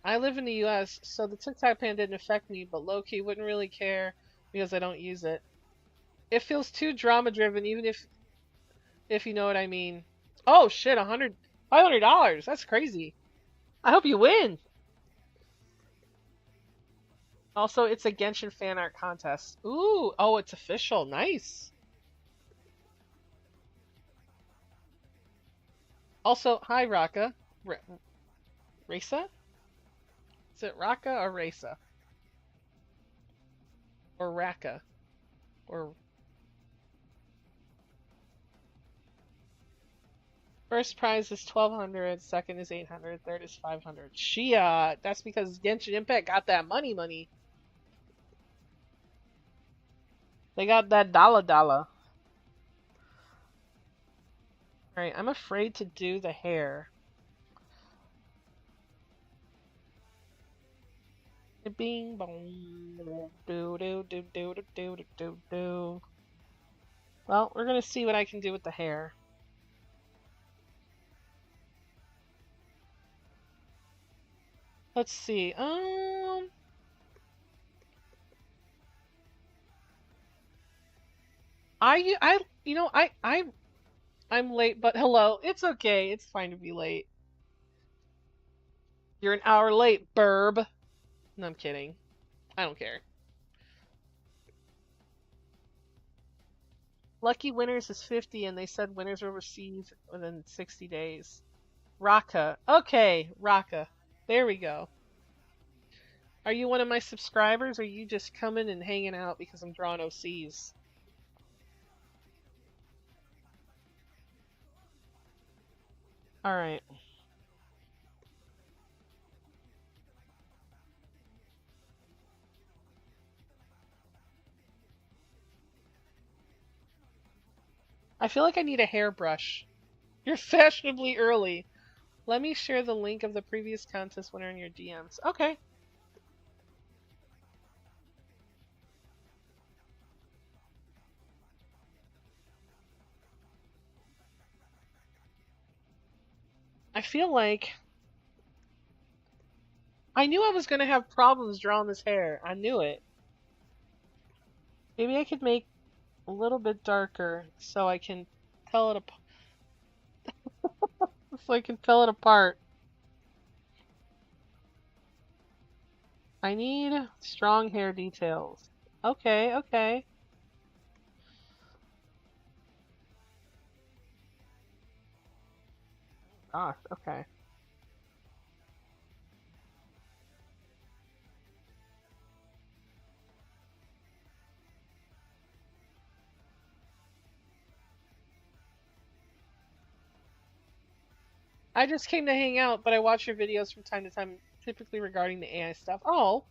I live in the US, so the TikTok ban didn't affect me, but low-key wouldn't really care because I don't use it. It feels too drama-driven, even if you know what I mean. Oh shit, $500. That's crazy. I hope you win. Also, it's a Genshin fan art contest. Ooh, oh, it's official. Nice. Also, hi, Raka. Rasa? Is it Raka or Rasa? Or Raka? Or first prize is 1,200, second is 800, third is 500. Shia, that's because Genshin Impact got that money. They got that dollar. Alright, I'm afraid to do the hair. Bing bong. Do. Well, we're gonna see what I can do with the hair. Let's see. I'm late, but hello. It's okay. It's fine to be late. You're an hour late, burb. No, I'm kidding. I don't care. Lucky winners is 50, and they said winners will receive within 60 days. Raka. Okay, Raka. There we go. Are you one of my subscribers, or are you just coming and hanging out because I'm drawing OCs? Alright. I feel like I need a hairbrush. You're fashionably early. Let me share the link of the previous contest winner in your DMs. Okay. I feel like I knew I was going to have problems drawing this hair. I knew it. Maybe I could make a little bit darker so I can tell it apart. So I can tell it apart. I need strong hair details. Okay. Gosh, okay. I just came to hang out, but I watch your videos from time to time, typically regarding the AI stuff. Oh,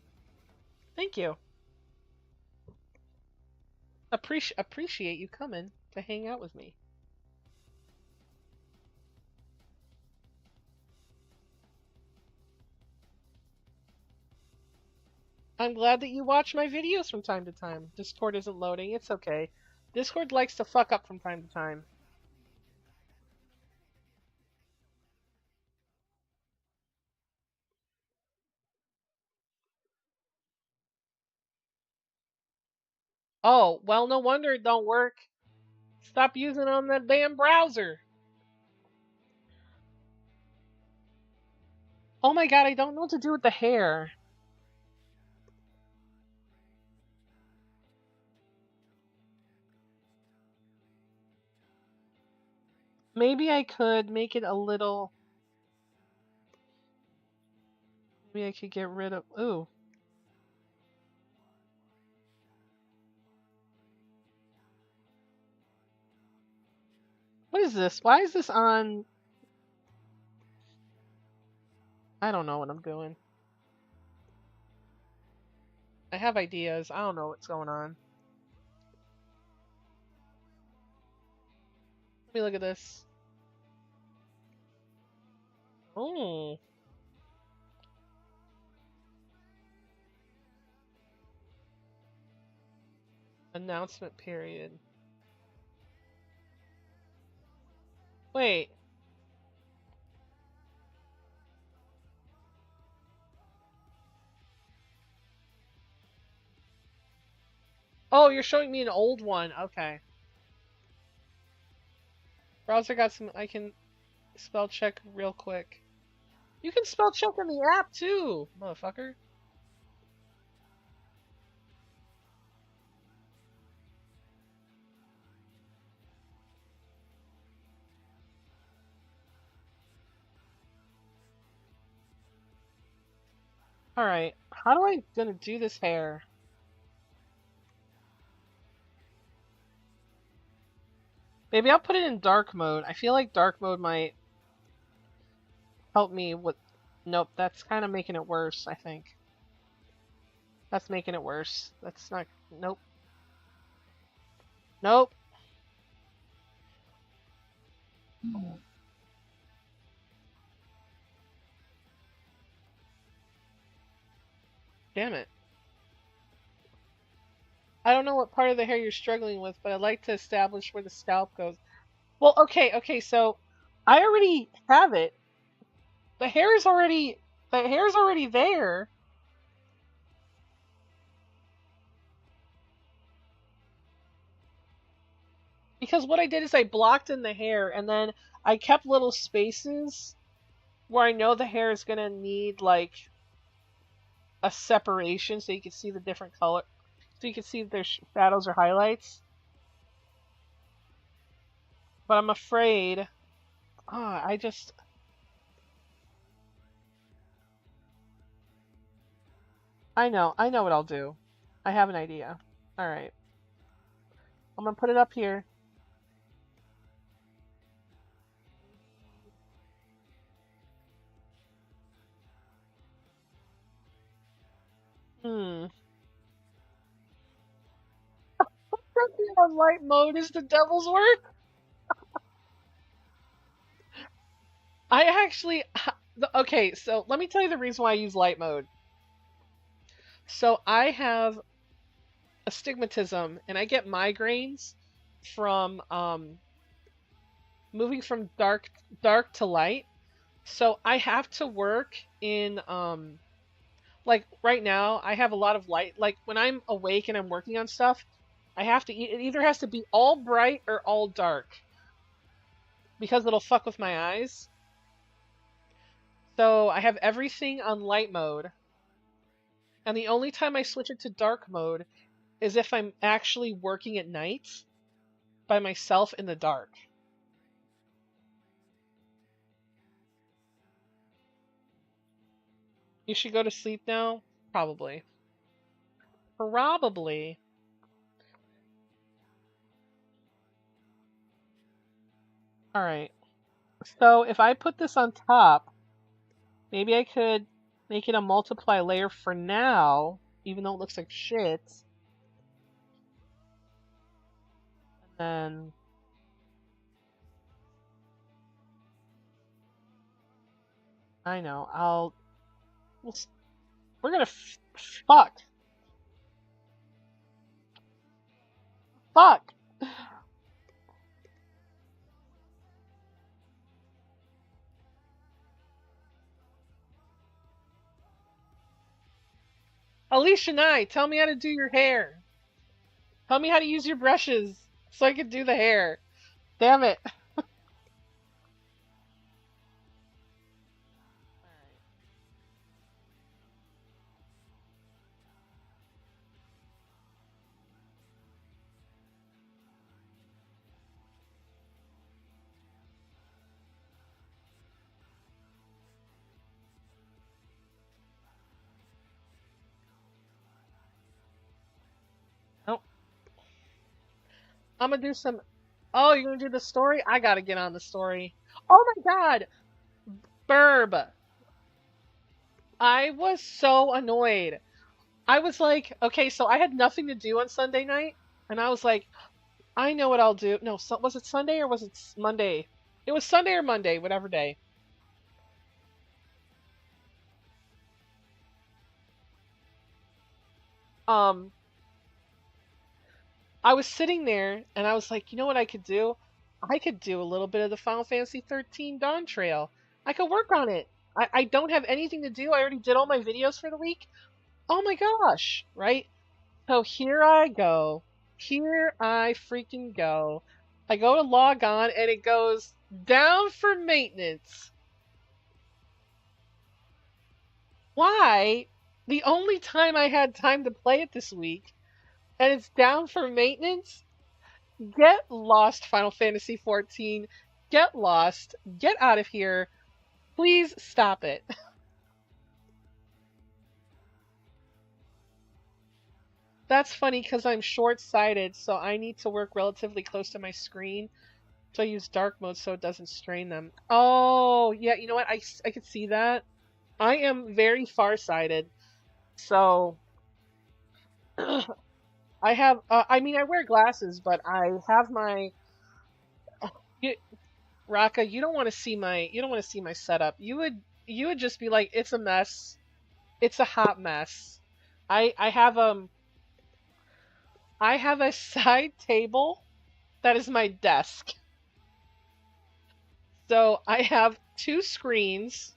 thank you. Appreciate you coming to hang out with me. I'm glad that you watch my videos from time to time. Discord isn't loading. It's okay. Discord likes to fuck up from time to time. Oh, well, no wonder it don't work. Stop using it on that damn browser. Oh my god, I don't know what to do with the hair. Maybe I could make it a little... Maybe I could get rid of... Ooh. What is this? Why is this on... I don't know what I'm doing. I have ideas. I don't know what's going on. Let me look at this. Oh. Announcement period. Wait. Oh, you're showing me an old one. Okay. Browser got some. I can spell check real quick. You can spell check in the app too, motherfucker. Alright. How do I gonna do this hair? Maybe I'll put it in dark mode. I feel like dark mode might help me with. Nope, that's kind of making it worse, I think. That's making it worse. That's not. Nope. Nope. Damn it. I don't know what part of the hair you're struggling with, but I'd like to establish where the scalp goes. Well, okay, so I already have it. The hair is already there. Because what I did is I blocked in the hair and then I kept little spaces where I know the hair is gonna need like a separation so you can see the different color, so you can see if there's shadows or highlights. But I'm afraid, I just, I know what I'll do. I have an idea. All right, I'm gonna put it up here. Hmm. Pressing on light mode is the devil's work. I actually, okay, so let me tell you the reason why I use light mode. So I have astigmatism and I get migraines from moving from dark to light. So I have to work in like right now I have a lot of light. Like when I'm awake and I'm working on stuff, I have to it either has to be all bright or all dark because it'll fuck with my eyes. So I have everything on light mode, and the only time I switch it to dark mode is if I'm actually working at night by myself in the dark. You should go to sleep now? Probably. Probably. Alright. So if I put this on top, maybe I could make it a multiply layer for now, even though it looks like shit. And then I know, we're gonna fuck. Fuck. Alicia Nye, tell me how to do your hair. Tell me how to use your brushes so I can do the hair. Damn it. Nope. I'm gonna do some. Oh, you're gonna do the story? I gotta get on the story. Oh my god! Burb. I was so annoyed. I was like, okay, so I had nothing to do on Sunday night, and I was like, I know what I'll do. No, was it Sunday or was it Monday? It was Sunday or Monday, whatever day. Um, I was sitting there and I was like, you know what I could do? I could do a little bit of the Final Fantasy 13 Dawn Trail. I could work on it. I don't have anything to do. I already did all my videos for the week. Oh my gosh, right? So here I go. Here I freaking go. I go to log on and it goes down for maintenance. Why? The only time I had time to play it this week and it's down for maintenance? Get lost, Final Fantasy 14. Get lost. Get out of here. Please stop it. That's funny because I'm short-sighted, so I need to work relatively close to my screen. So I use dark mode so it doesn't strain them. Oh, yeah, you know what? I could see that. I am very farsighted. So I have, I mean, I wear glasses, but I have my, you, Raka, you don't want to see my setup. You would just be like, it's a mess. It's a hot mess. I, I have, um, I have a side table that is my desk. So I have two screens.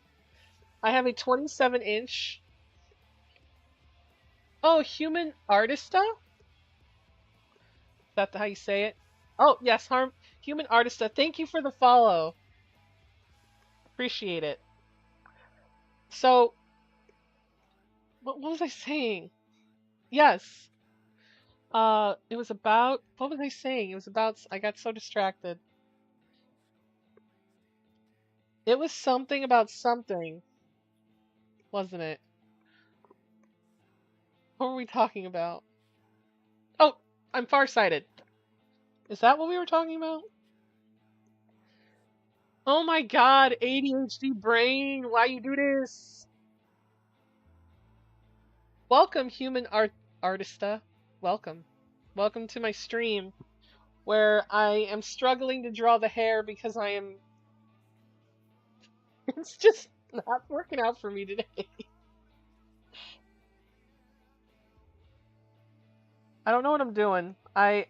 I have a 27-inch. Oh, human artista? Is that how you say it? Oh, yes, human artista. Thank you for the follow. Appreciate it. So, what was I saying? Yes. It was about, what was I saying? It was about, I got so distracted. It was something about something, wasn't it? What were we talking about? Oh, I'm farsighted. Is that what we were talking about? Oh my god, ADHD brain, why you do this? Welcome, human artista. Welcome. Welcome to my stream, where I am struggling to draw the hair because I am... It's just not working out for me today. I don't know what I'm doing. I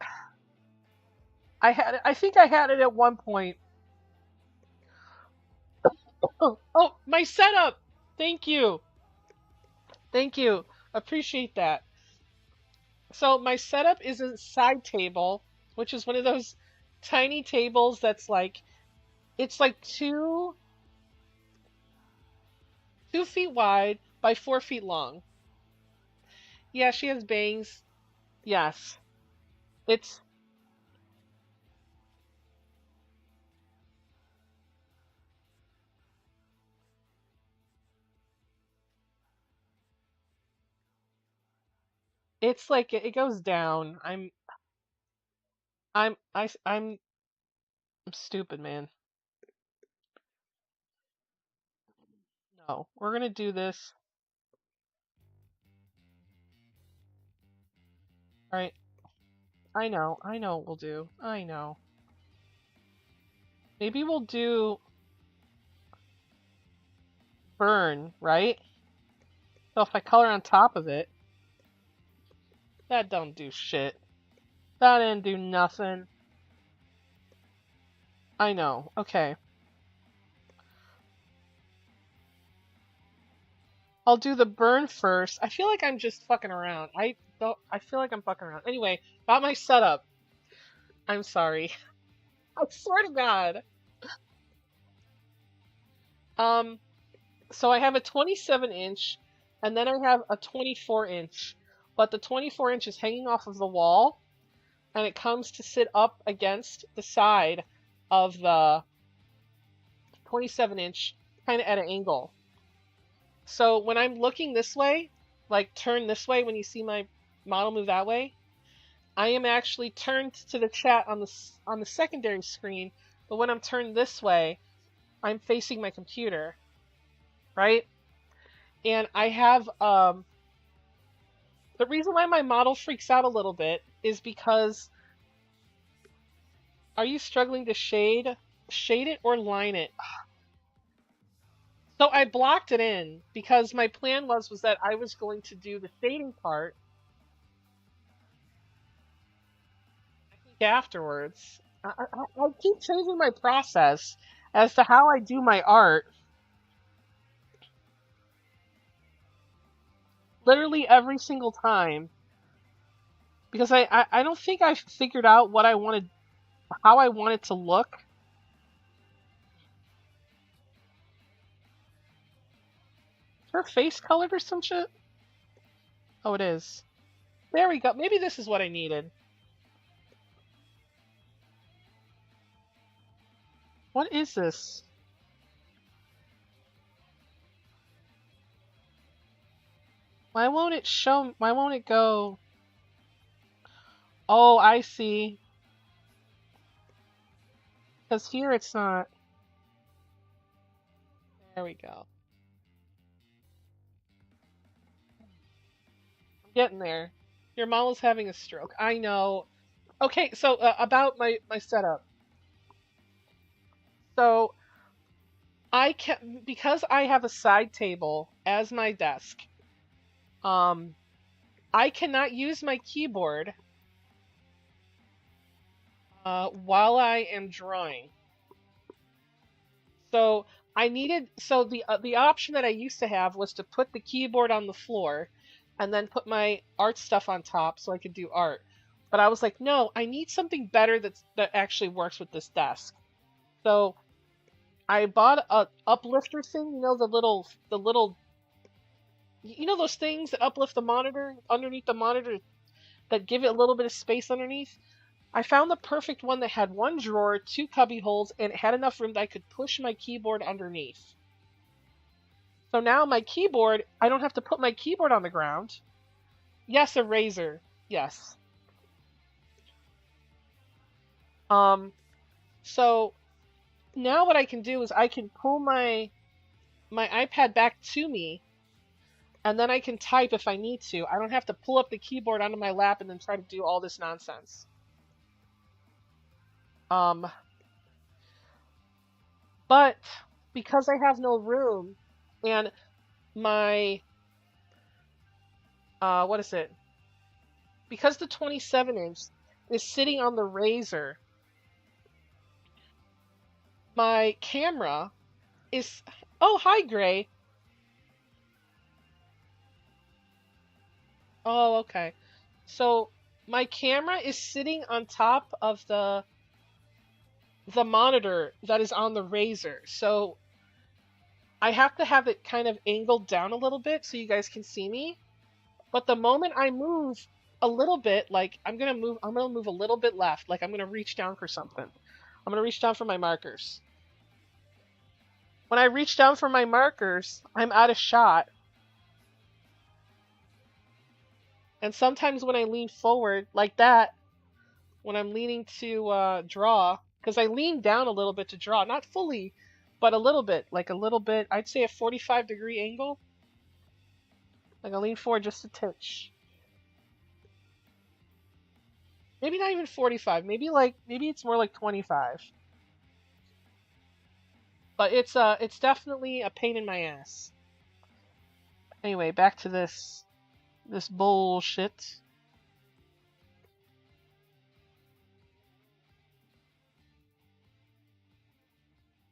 think I had it at one point. Oh, my setup! Thank you. Thank you. Appreciate that. So my setup is a side table, which is one of those tiny tables that's like, it's like 2 feet wide by 4 feet long. Yeah, she has bangs. Yes. It's it's like it goes down. I'm I I'm stupid, man. No. We're gonna do this. All right. I know what we'll do. I know. Maybe we'll do burn, right? So if I color on top of it, that don't do shit. That didn't do nothing. I know. Okay. I'll do the burn first. I feel like I'm just fucking around. I feel like I'm fucking around. Anyway, about my setup. I'm sorry. I swear to God. Um, so I have a 27-inch, and then I have a 24-inch. But the 24-inch is hanging off of the wall, and it comes to sit up against the side of the 27-inch, kind of at an angle. So when I'm looking this way, like turn this way when you see my model move that way, I am actually turned to the chat on the secondary screen, but when I'm turned this way, I'm facing my computer, right? And I have the reason why my model freaks out a little bit is because, are you struggling to shade it or line it? So I blocked it in because my plan was that I was going to do the shading part, I think, afterwards. I keep changing my process as to how I do my art literally every single time because I don't think I've figured out what I wanted, how I want it to look. Is her face colored or some shit? Oh, it is. There we go. Maybe this is what I needed. What is this? Why won't it show? Why won't it go? Oh, I see. Because here it's not. There we go. I'm getting there. Your mom was having a stroke. I know. Okay, so about my setup. So I can, because I have a side table as my desk. Um, I cannot use my keyboard while I am drawing. So the option that I used to have was to put the keyboard on the floor and then put my art stuff on top so I could do art. But I was like, no, I need something better that actually works with this desk. So I bought a uplifter thing, the little those things that uplift the monitor underneath the monitor that give it a little bit of space underneath. I found the perfect one that had one drawer, two cubby holes, and it had enough room that I could push my keyboard underneath. So now my keyboard, I don't have to put my keyboard on the ground. Yes, a razor. Yes. Um, so now what I can do is I can pull my iPad back to me and then I can type if I need to. I don't have to pull up the keyboard onto my lap and then try to do all this nonsense. Um, but because I have no room and my what is it? Because the 27-inch is sitting on the razor, my camera is. Oh, hi, Gray. Oh, okay. So my camera is sitting on top of the monitor that is on the razor. So I have to have it kind of angled down a little bit so you guys can see me. But the moment I move a little bit, like I'm gonna move a little bit left, like I'm gonna reach down for something. I'm gonna reach down for my markers. When I reach down for my markers, I'm out of shot. And sometimes when I lean forward like that, when I'm leaning to draw, because I lean down a little bit to draw, not fully, but a little bit, like a little bit, I'd say a 45-degree angle. Like I lean forward just a touch. Maybe not even 45, maybe it's more like 25. But it's definitely a pain in my ass. Anyway, back to this bullshit.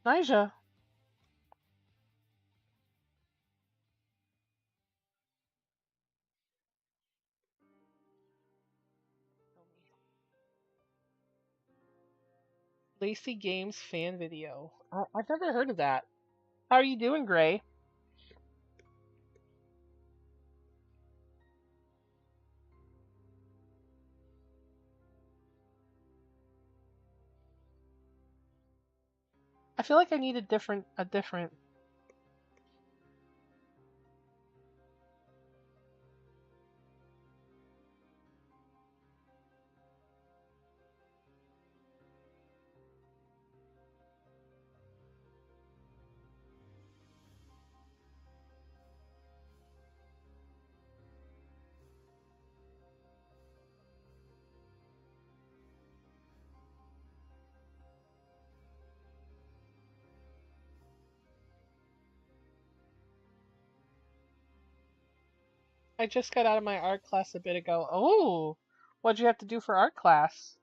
Nija. Lacey Games fan video. I've never heard of that. How are you doing, Gray? I feel like I need a different. I just got out of my art class a bit ago. Oh, what'd you have to do for art class?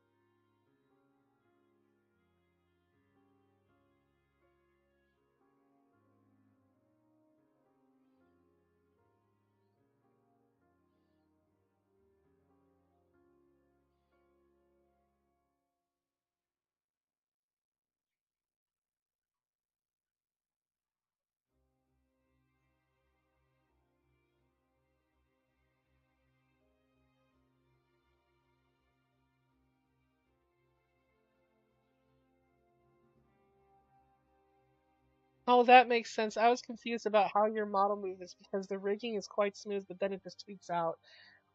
Oh, that makes sense. I was confused about how your model moves because the rigging is quite smooth, but then it just tweaks out.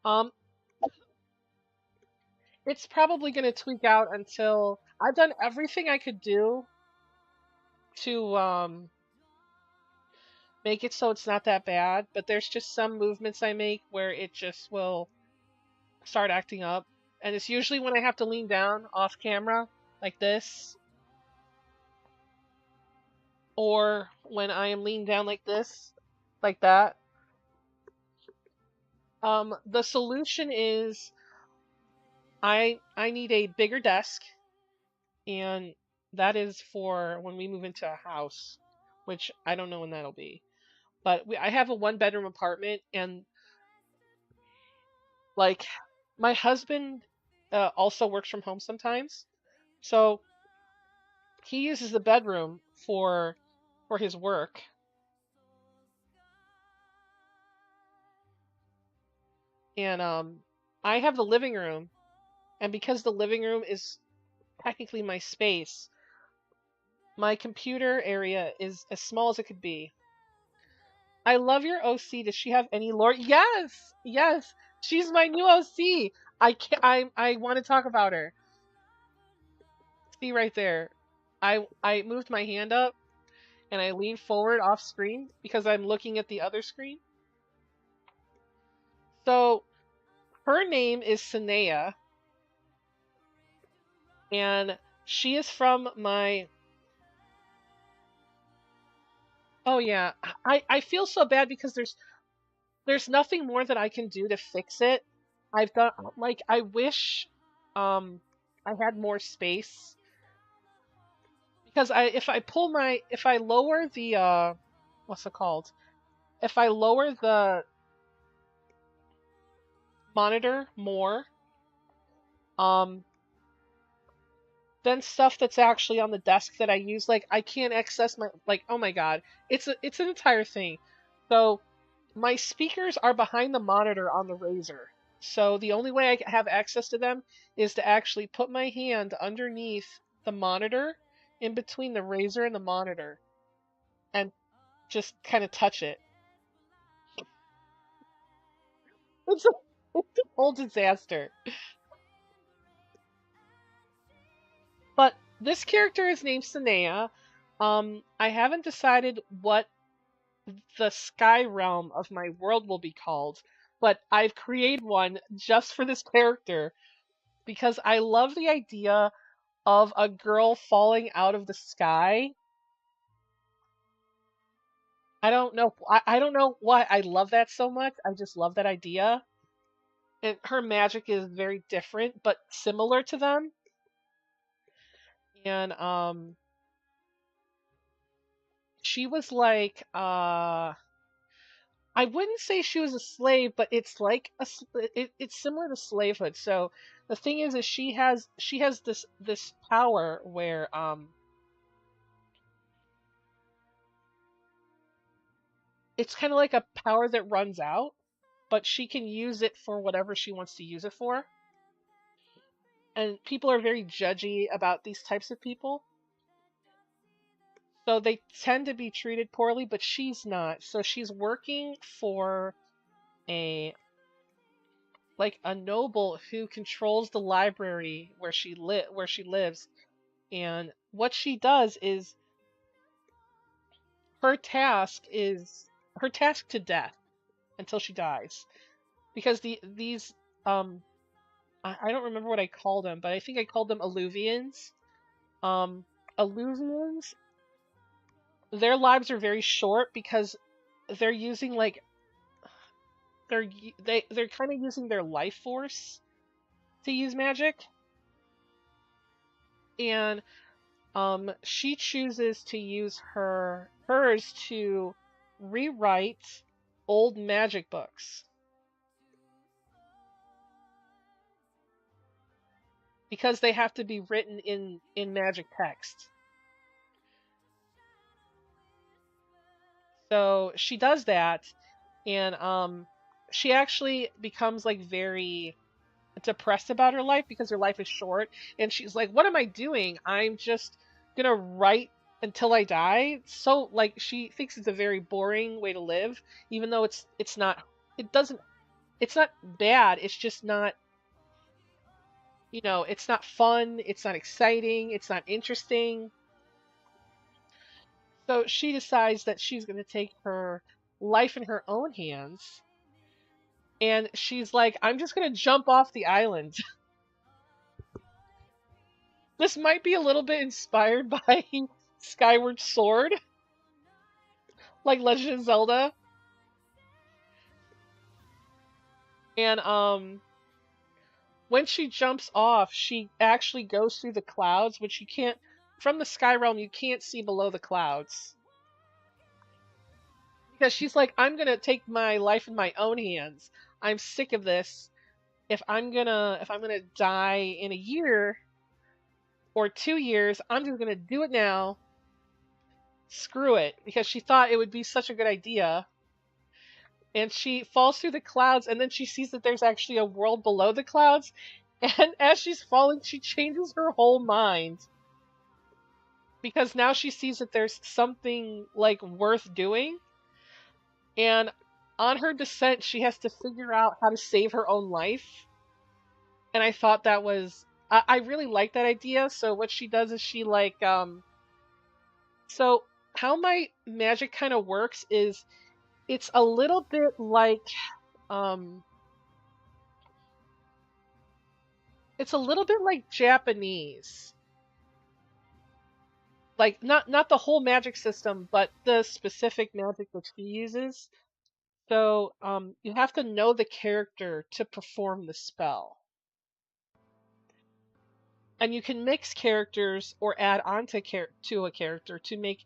Um, it's probably going to tweak out until I've done everything I could do to make it so it's not that bad, but there's just some movements I make where it just will start acting up. And it's usually when I have to lean down off camera like this, or when I am leaned down like this, like that. The solution is I need a bigger desk, and that is for when we move into a house, which I don't know when that'll be. But I have a one bedroom apartment, and like my husband also works from home sometimes, so he uses the bedroom for his work, and I have the living room, and because the living room is technically my space, my computer area is as small as it could be. I love your OC. Does she have any lore? Yes, yes. She's my new OC. I can I want to talk about her. See right there. I moved my hand up and I leaned forward off screen because I'm looking at the other screen. So her name is Sanea, and she is from my. Oh yeah, I feel so bad because there's nothing more that I can do to fix it. I've done like I wish I had more space because if I lower the what's it called? If I lower the monitor more, um then stuff that's actually on the desk that I use, like I can't access my like oh my god. It's an entire thing. So my speakers are behind the monitor on the Razer. So the only way I have access to them is to actually put my hand underneath the monitor, in between the Razer and the monitor, and just kind of touch it. It's it's a whole disaster. But this character is named Sanea. I haven't decided what the sky realm of my world will be called, but I've created one just for this character because I love the idea of a girl falling out of the sky. I don't know why I love that so much. I just love that idea. And her magic is very different but similar to them. And she was like I wouldn't say she was a slave, but it's like it's similar to slavehood. So the thing is she has this power where it's kind of like a power that runs out, but she can use it for whatever she wants to use it for. And people are very judgy about these types of people. So they tend to be treated poorly, but she's not. So she's working for a a noble who controls the library where she lives, and what she does is her task is her task to death until she dies, because these um I don't remember what I called them, but I think I called them alluvians. um Alluvians, their lives are very short because they're using they're kind of using their life force to use magic, and she chooses to use hers to rewrite old magic books because they have to be written in magic text. So she does that, and she actually becomes like very depressed about her life because her life is short, and she's like, what am I doing? I'm just gonna write until I die. So like she thinks it's a very boring way to live, even though it's not. It doesn't. It's not bad. It's just not. It's not fun. It's not exciting. It's not interesting. So she decides that she's going to take her life in her own hands. And she's like, I'm just going to jump off the island. This might be a little bit inspired by Skyward Sword, like Legend of Zelda. And when she jumps off, she actually goes through the clouds, which you can't from the sky realm, you can't see below the clouds. Because she's like, I'm gonna take my life in my own hands. I'm sick of this. If I'm gonna die in a year or 2 years, I'm just gonna do it now. Screw it. Because she thought it would be such a good idea. And she falls through the clouds, and then she sees that there's actually a world below the clouds. And as she's falling, she changes her whole mind. Because now she sees that there's something like worth doing. And on her descent, she has to figure out how to save her own life. And I thought that was I really like that idea. So what she does is she like so how my magic kind of works is it's a little bit like um it's a little bit like Japanese. Like not the whole magic system, but the specific magic that she uses. So you have to know the character to perform the spell. And you can mix characters or add on to a character to make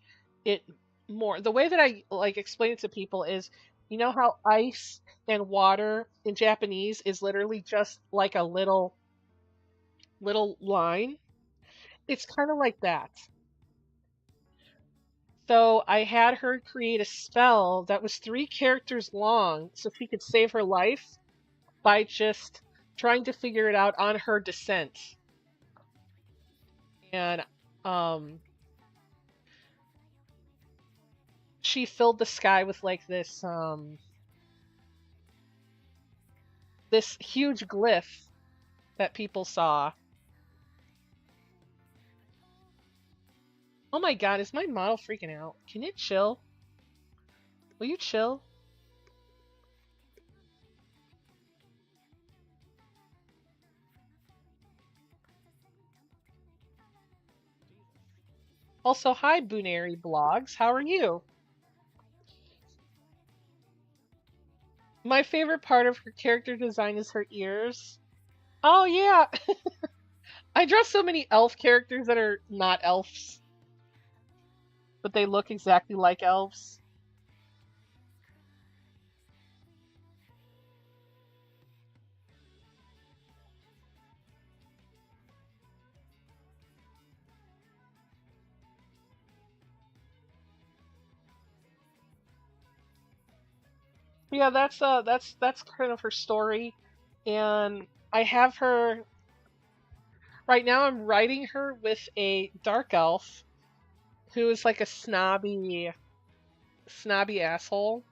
it more. The way that I like explain it to people is, you know how ice and water in Japanese is literally just like a little line. It's kind of like that. So I had her create a spell that was 3 characters long, so she could save her life by just trying to figure it out on her descent. And um she filled the sky with like this huge glyph that people saw. Oh my god, is my model freaking out? Can you chill? Will you chill? Also, hi Boonary Blogs, how are you? My favorite part of her character design is her ears. Oh yeah, I draw so many elf characters that are not elves, but they look exactly like elves. Yeah, that's kind of her story, and I have her right now. I'm writing her with a dark elf who is like a snobby asshole,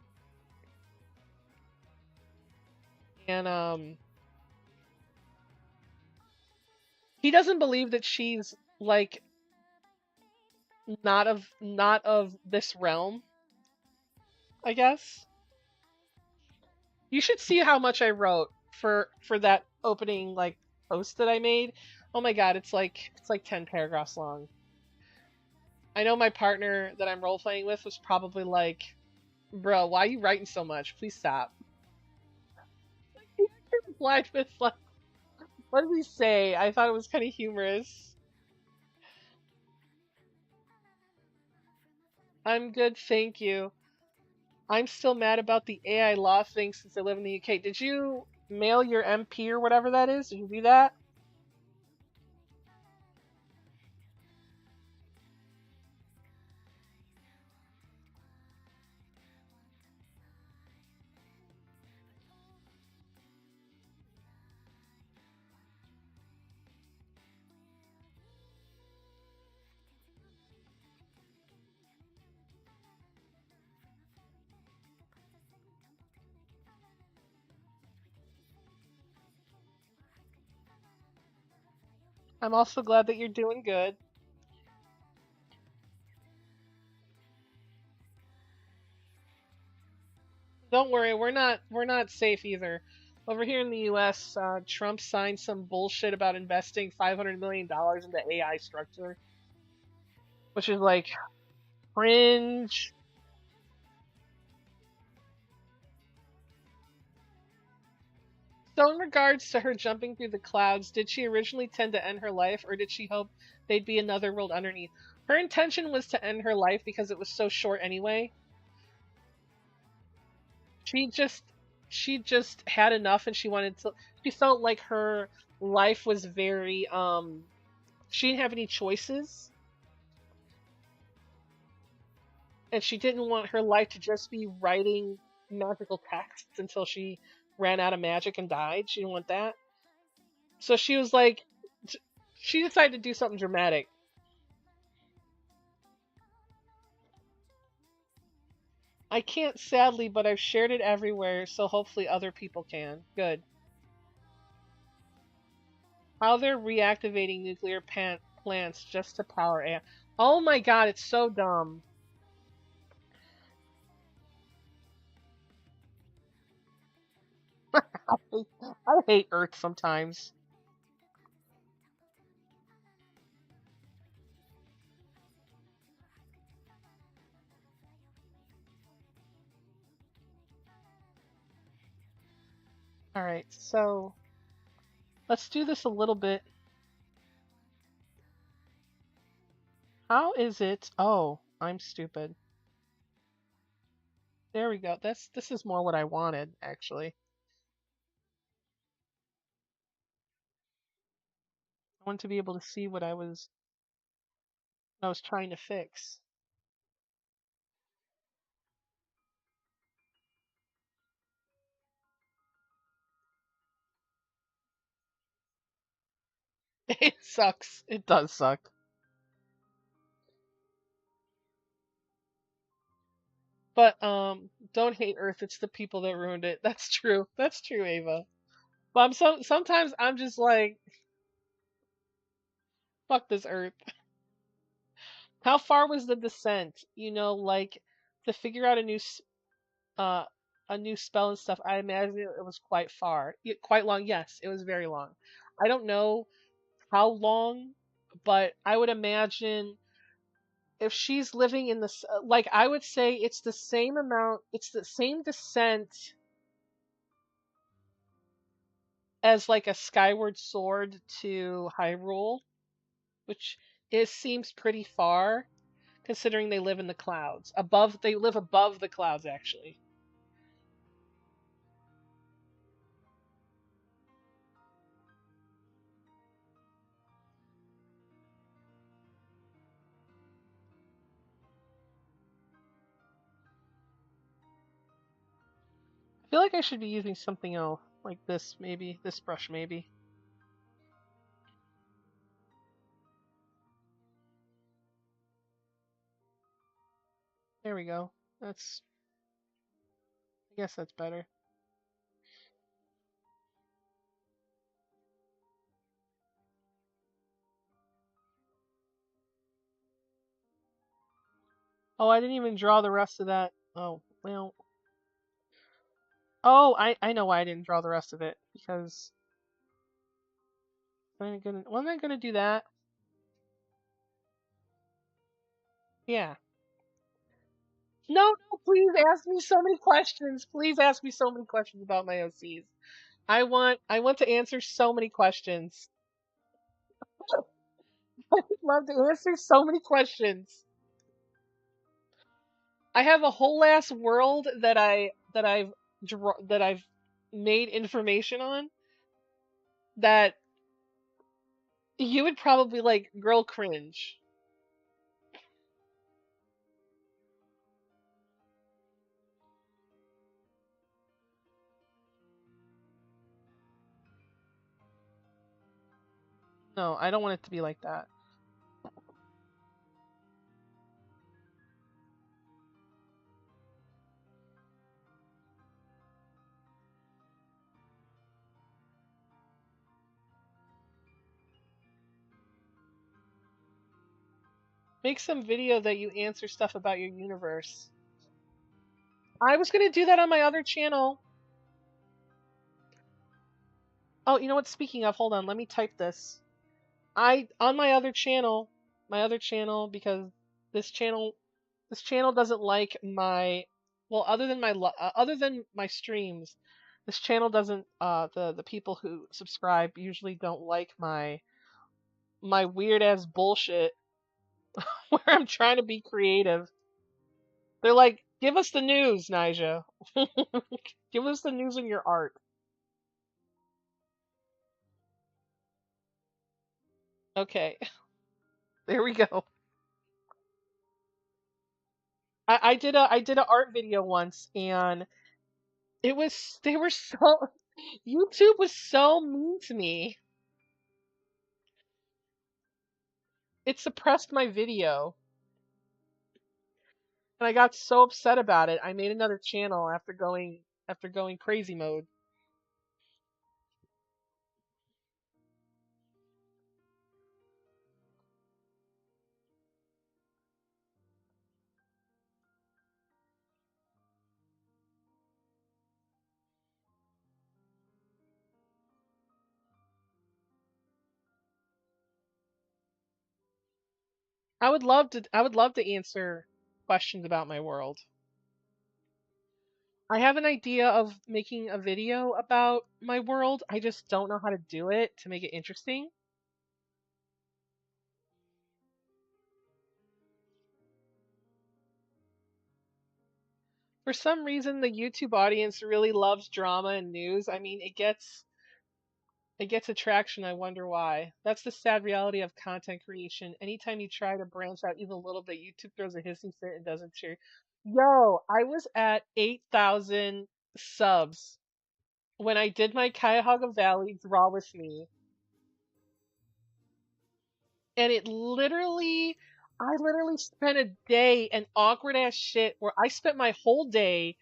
and he doesn't believe that she's like not of this realm, I guess. You should see how much I wrote for that opening like post that I made. Oh my god, it's like 10 paragraphs long. I know my partner that I'm role playing with was probably like, "Bro, why are you writing so much? Please stop." He replied with like, "What did he say?" I thought it was kind of humorous. I'm good, thank you. I'm still mad about the AI law thing since I live in the UK. Did you mail your MP or whatever that is? Did you do that? I'm also glad that you're doing good. Don't worry, we're not safe either. Over here in the U.S., Trump signed some bullshit about investing $500 million into AI structure, which is like cringe. So, in regards to her jumping through the clouds, did she originally tend to end her life, or did she hope they'd be another world underneath? Her intention was to end her life because it was so short anyway. She just she just had enough, and she wanted to. She felt like her life was very she didn't have any choices, and she didn't want her life to just be writing magical texts until she ran out of magic and died. She didn't want that. So she was like, she decided to do something dramatic. I can't sadly, but I've shared it everywhere, so hopefully other people can. Good. How they're reactivating nuclear plants just to power AI. Oh my god, it's so dumb. I hate Earth sometimes. Alright, so let's do this a little bit. How is it? Oh, I'm stupid. There we go. This is more what I wanted, actually. I want to be able to see what I was trying to fix. It sucks. It does suck. But don't hate Earth. It's the people that ruined it. That's true. That's true, Ava. But sometimes I'm just like, fuck this Earth. How far was the descent? Like to figure out uh a new spell and stuff. I imagine it was quite far, quite long. Yes, it was very long. I don't know how long, but I would imagine if she's living in this, like I would say it's the same amount. It's the same descent as like a Skyward Sword to Hyrule, which seems pretty far considering they live in the clouds. They live above the clouds actually. I feel like I should be using something else, like this maybe, this brush maybe. There we go. I guess that's better. Oh, I didn't even draw the rest of that. Oh, well. Oh, I know why I didn't draw the rest of it because wasn't I gonna do that? Yeah. No, no, please ask me so many questions. Please ask me so many questions about my OCs. I want to answer so many questions. I'd love to answer so many questions. I have a whole ass world that I've made information on that you would probably like girl cringe. No, I don't want it to be like that. Make some video that you answer stuff about your universe. I was gonna do that on my other channel. Oh, you know what? Speaking of, hold on, let me type this. I on my other channel, because this channel this channel doesn't like my, well, other than my streams, this channel doesn't, the people who subscribe usually don't like my weird ass bullshit where I'm trying to be creative. They're like, "Give us the news, Nija. Give us the news in your art." Okay, there we go. I did an art video once, and it was they were so YouTube was so mean to me. It suppressed my video, and I got so upset about it. I made another channel after going crazy mode. I would love to answer questions about my world. I have an idea of making a video about my world. I just don't know how to do it to make it interesting. For some reason, the YouTube audience really loves drama and news. I mean, it gets attraction. I wonder why. That's the sad reality of content creation. Anytime you try to branch out even a little bit, YouTube throws a hissy fit and doesn't cheer. Yo, I was at 8,000 subs when I did my Cuyahoga Valley Draw With Me, and I literally spent a day and awkward ass shit where I spent my whole day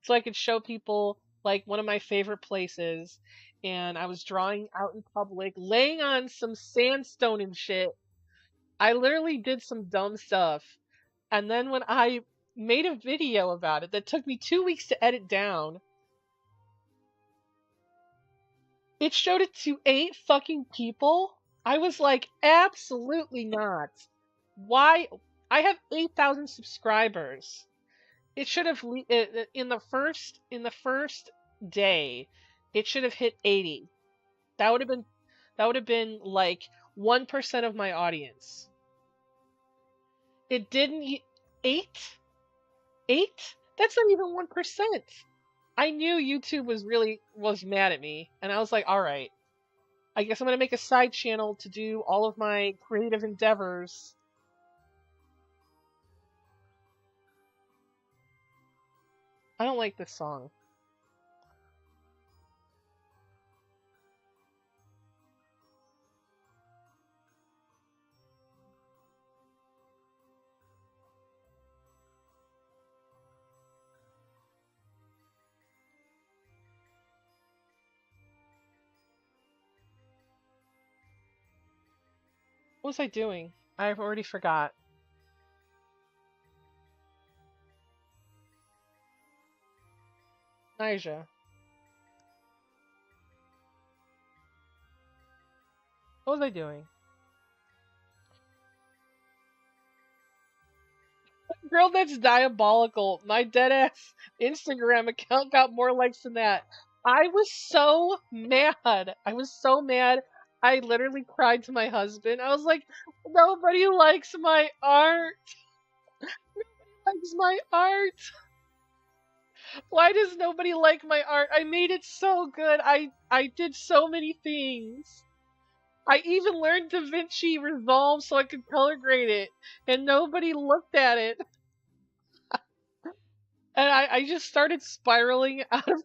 so I could show people like one of my favorite places. And I was drawing out in public, laying on some sandstone and shit. I literally did some dumb stuff. And then when I made a video about it that took me 2 weeks to edit down, it showed it to 8 fucking people. I was like, absolutely not. Why? I have 8,000 subscribers. It should have in the first day, it should have hit 80. That would have been that would have been like 1% of my audience. It didn't. Eight? Eight? That's not even 1%. I knew YouTube was mad at me, and I was like, all right, I guess I'm gonna make a side channel to do all of my creative endeavors. I don't like this song. What was I doing? I've already forgot. Nija. What was I doing? Girl, that's diabolical. My deadass Instagram account got more likes than that. I was so mad. I was so mad. I literally cried to my husband. I was like, nobody likes my art. Likes my art. Why does nobody like my art? I made it so good. I did so many things. I even learned DaVinci Resolve so I could color grade it, and nobody looked at it. And I just started spiraling out of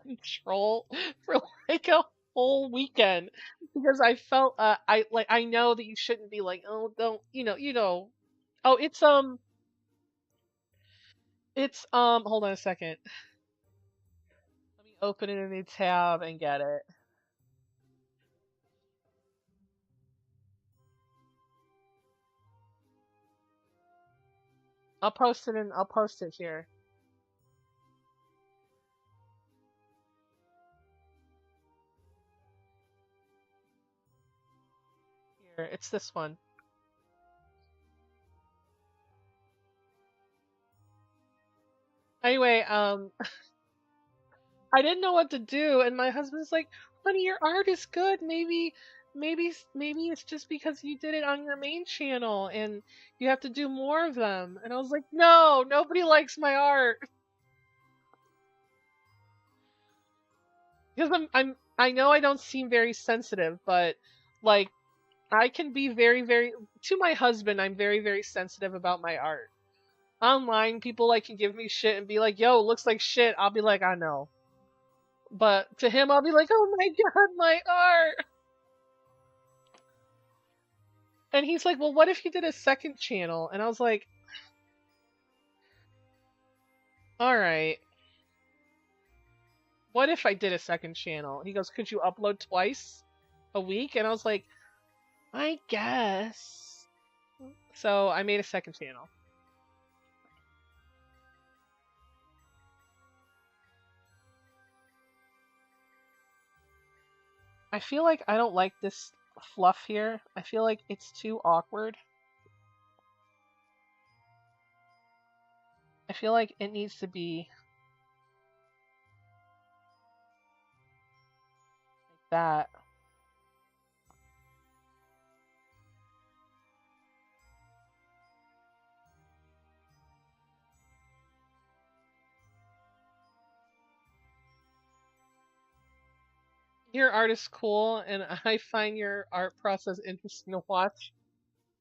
control for like a whole weekend because I felt I know that you shouldn't be like, oh, don't, oh, it's hold on a second, let me open in a new tab and get it. I'll post it here. Here, it's this one. Anyway, I didn't know what to do, and my husband's like, "Honey, your art is good. Maybe it's just because you did it on your main channel, and you have to do more of them." And I was like, "No, nobody likes my art." Because I know I don't seem very sensitive, but like I can be very to my husband, I'm very sensitive about my art. Online, people like can give me shit and be like, "Yo, it looks like shit." I'll be like, "I know." But to him, I'll be like, "Oh my god, my art." And he's like, "Well, what if you did a second channel?" And I was like, "All right. What if I did a second channel?" He goes, "Could you upload twice a week?" And I was like, "I guess." So I made a second channel. I feel like I don't like this fluff here. I feel like it's too awkward. I feel like it needs to be like that. Your art is cool, and I find your art process interesting to watch.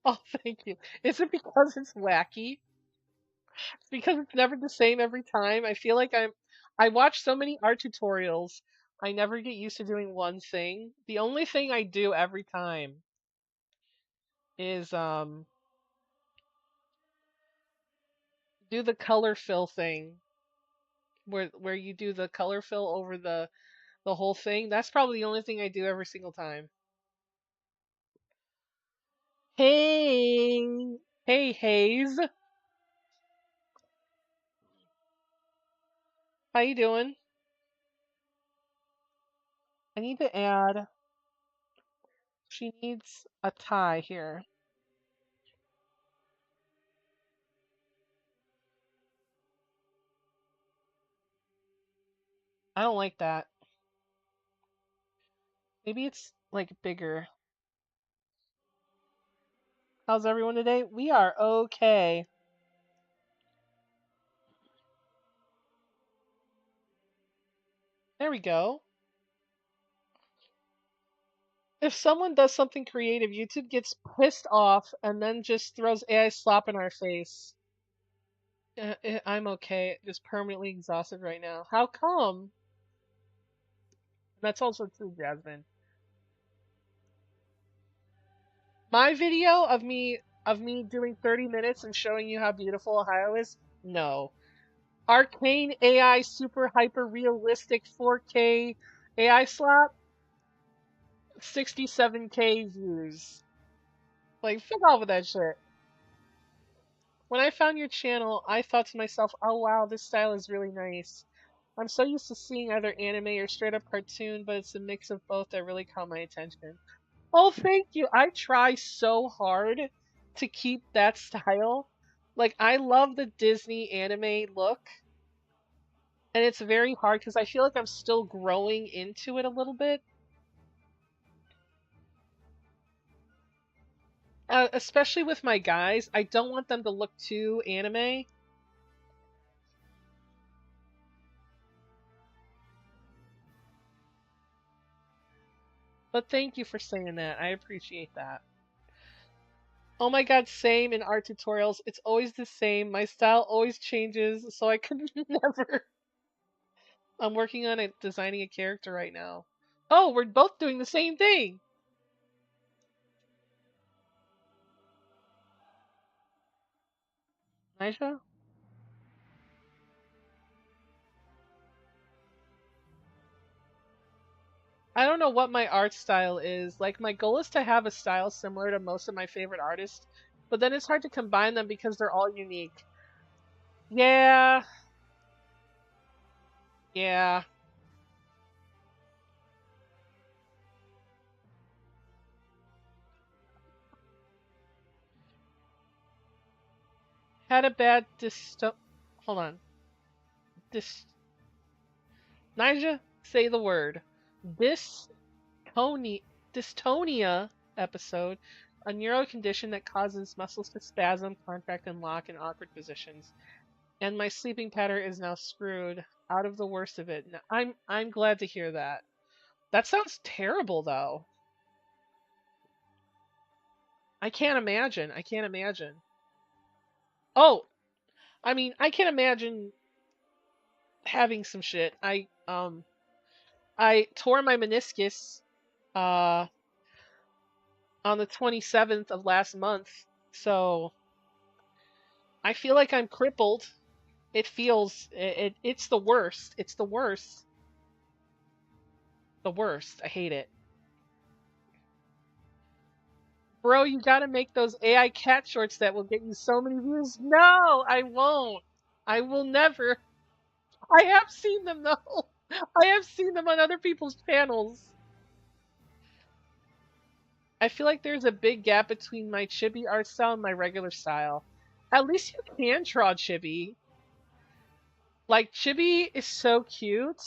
Oh, thank you. Is it because it's wacky? Because it's never the same every time. I feel like I watch so many art tutorials. I never get used to doing one thing. The only thing I do every time is do the color fill thing where you do the color fill over the whole thing. That's probably the only thing I do every single time. Hey, hey Hayes. How you doing? I need to add she needs a tie here. I don't like that. Maybe it's like bigger. How's everyone today? We are okay. There we go. If someone does something creative, YouTube gets pissed off and then just throws AI slop in our face. I'm okay. Just permanently exhausted right now. How come? That's also true, Jasmine. My video of me doing 30 minutes and showing you how beautiful Ohio is? No. Arcane AI super hyper realistic 4K AI slap 67K views. Like fuck off with that shit. When I found your channel, I thought to myself, "Oh wow, this style is really nice." I'm so used to seeing either anime or straight up cartoon, but it's a mix of both that really caught my attention. Oh, thank you. I try so hard to keep that style. Like, I love the Disney anime look, and it's very hard because I feel like I'm still growing into it a little bit. Especially with my guys, I don't want them to look too anime. But thank you for saying that. I appreciate that. Oh my god, same in art tutorials. It's always the same. My style always changes, so I could never. I'm working on it, designing a character right now. Oh, we're both doing the same thing. Nisha? I don't know what my art style is. Like, my goal is to have a style similar to most of my favorite artists, but then it's hard to combine them because they're all unique. Yeah, yeah. Had a bad hold on. Dis Nija, say the word. Dystonia dystonia episode. A neuro condition that causes muscles to spasm, contract, and lock in awkward positions. And my sleeping pattern is now screwed. Out of the worst of it. I'm glad to hear that. That sounds terrible though. I can't imagine. I can't imagine. Oh, I mean, I can't imagine having some shit. I tore my meniscus uh on the 27th of last month. So, I feel like I'm crippled. It's the worst. It's the worst. The worst. I hate it. Bro, you gotta make those AI cat shorts that will get you so many views. No, I won't. I will never. I have seen them though. I have seen them on other people's channels. I feel like there's a big gap between my chibi art style and my regular style. At least you can draw chibi. Like, chibi is so cute.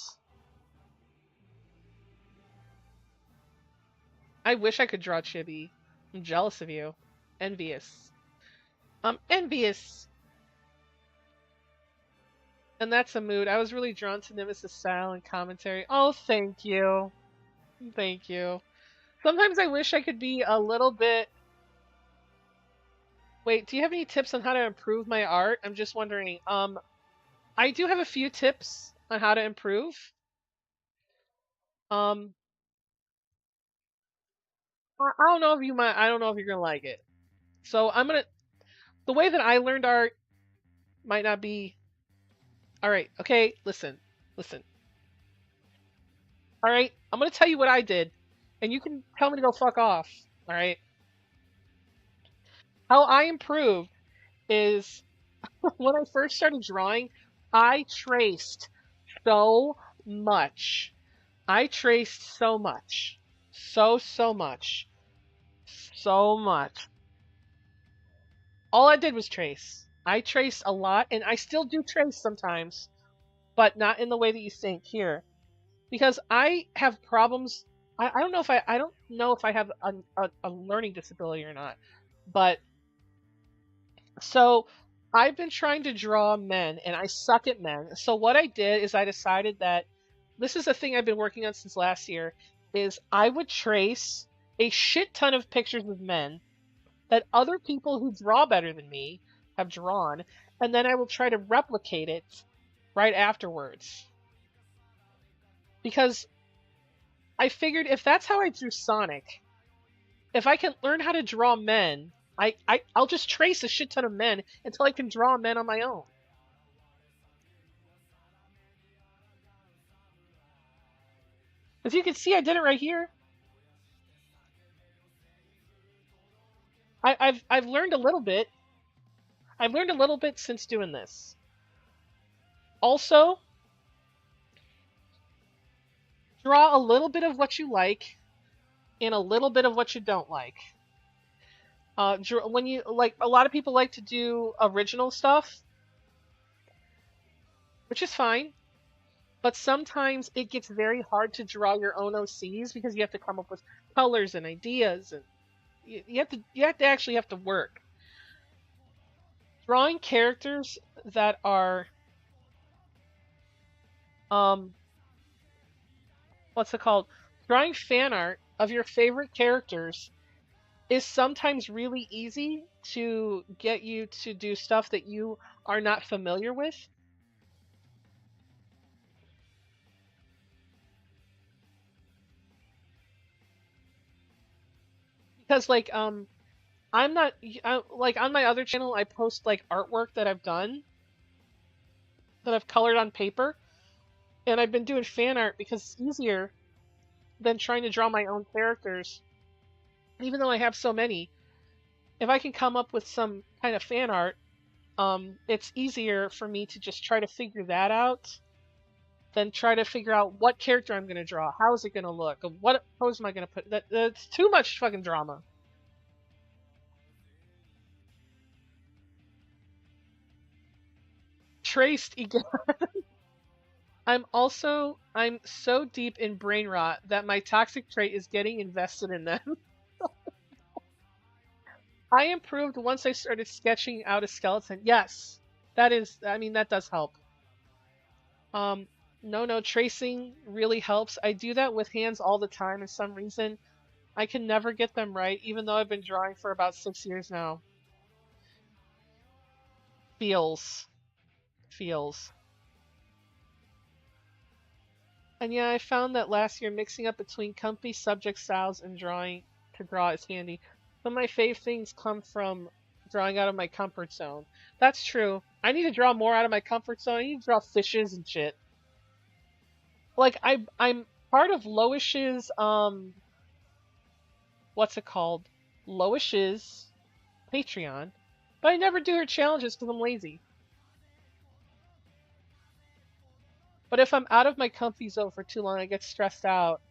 I wish I could draw chibi. I'm jealous of you. Envious. I'm envious. And that's a mood. I was really drawn to Nemesis' style and commentary. Oh, thank you. Thank you. Sometimes I wish I could be a little bit. Wait, do you have any tips on how to improve my art? I'm just wondering. I do have a few tips on how to improve. Um, I don't know if you might. I don't know if you're gonna like it. So I'm gonna. The way that I learned art might not be. All right. Okay. Listen. Listen. All right. I'm gonna tell you what I did, and you can tell me to go fuck off. All right. How I improved is when I first started drawing, I traced so much. I traced so much. So much. So much. All I did was trace. I traced a lot, and I still do trace sometimes, but not in the way that you think here. Because I have problems. I don't know if I don't know if I have a learning disability or not, but so I've been trying to draw men and I suck at men. So what I did is I decided that this is a thing I've been working on since last year is I would trace a shit ton of pictures of men that other people who draw better than me have drawn, and then I will try to replicate it right afterwards. Because I figured if that's how I drew Sonic, if I can learn how to draw men, I'll just trace a shit ton of men until I can draw men on my own. As you can see, I did it right here. I've learned a little bit. I've learned a little bit since doing this. Also, draw a little bit of what you like and a little bit of what you don't like. When you like, a lot of people like to do original stuff, which is fine. But sometimes it gets very hard to draw your own OCs because you have to come up with colors and ideas, and you have to actually have to work. Drawing characters that are um what's it called? Drawing fan art of your favorite characters is sometimes really easy to get you to do stuff that you are not familiar with. Because I'm not like on my other channel I post like artwork that I've done that I've colored on paper, and I've been doing fan art because it's easier than trying to draw my own characters. Even though I have so many, if I can come up with some kind of fan art it's easier for me to just try to figure that out than try to figure out what character I'm gonna draw. How is it gonna look? What pose am I gonna put? That's too much fucking drama. Traced again. I'm so deep in brain rot that my toxic trait is getting invested in them. I improved once I started sketching out a skeleton. Yes, I mean, that does help. Um, no, tracing really helps. I do that with hands all the time, and some reason I can never get them right, even though I've been drawing for about 6 years now. Feels. Feels. And yeah, I found that last year mixing up between comfy subject styles and drawing to draw is handy. Some of my fave things come from drawing out of my comfort zone. That's true. I need to draw more out of my comfort zone. I need to draw fishes and shit. Like I'm part of Loish's what's it called? Loish's Patreon. But I never do her challenges because I'm lazy. But if I'm out of my comfy zone for too long, I get stressed out.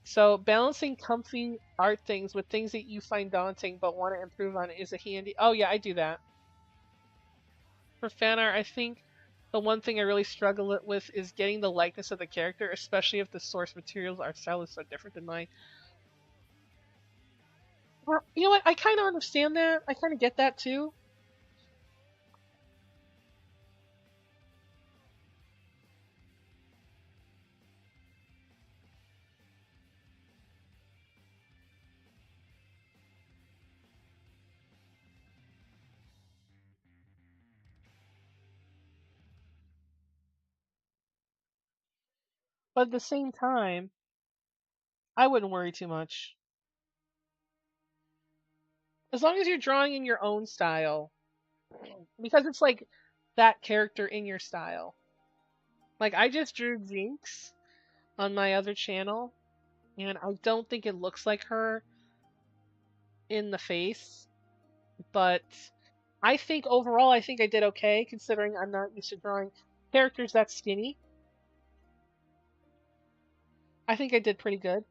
So balancing comfy art things with things that you find daunting but want to improve on is a handy. Oh yeah, I do that. For fan art, I think the one thing I really struggle with is getting the likeness of the character, especially if the source materials art style is so different than mine. Well, you know what? I kind of understand that. I kind of get that too. But at the same time, I wouldn't worry too much. As long as you're drawing in your own style. Because it's like that character in your style. Like I just drew Jinx on my other channel, and I don't think it looks like her in the face, but I think overall I think I did okay considering I'm not used to drawing characters that skinny. I think I did pretty good.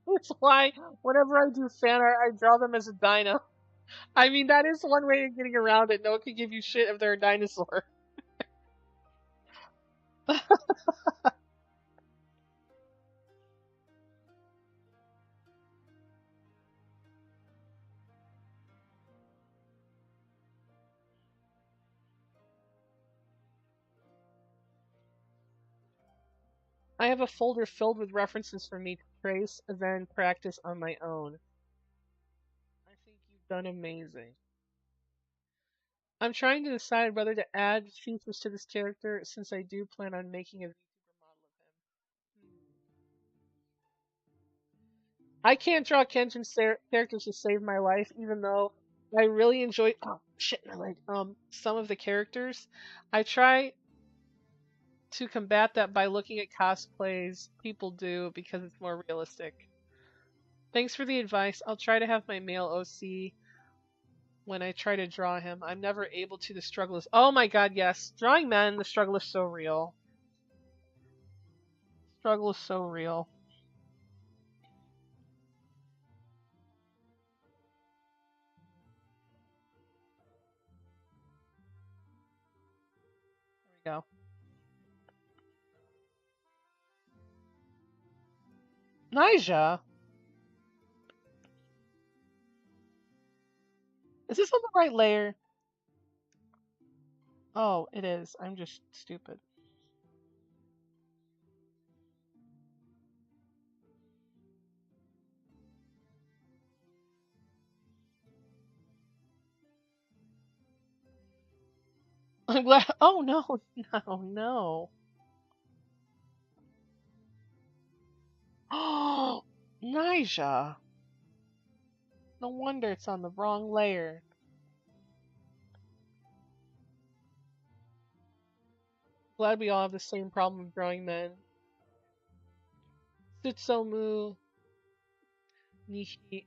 That's why whenever I do fan art, I draw them as a dino. I mean, that is one way of getting around it. No one can give you shit if they're a dinosaur. I have a folder filled with references for me to trace and then practice on my own. I think you've done amazing. I'm trying to decide whether to add features to this character since I do plan on making a VTuber model of him. I can't draw Kenshin characters to save my life, even though I really enjoy. Oh shit, my leg. Some of the characters, I try to combat that by looking at cosplays people do because it's more realistic. Thanks for the advice. I'll try to have my male OC when I try to draw him. I'm never able to. The struggle is. Oh my god, yes. Drawing men, the struggle is so real. Struggle is so real. There we go. Nija, is this on the right layer? Oh, it is. I'm just stupid. I'm glad. Oh no, no, no. Oh, Nija. No wonder it's on the wrong layer. Glad we all have the same problem of drawing men. Sutsomu. Nihi,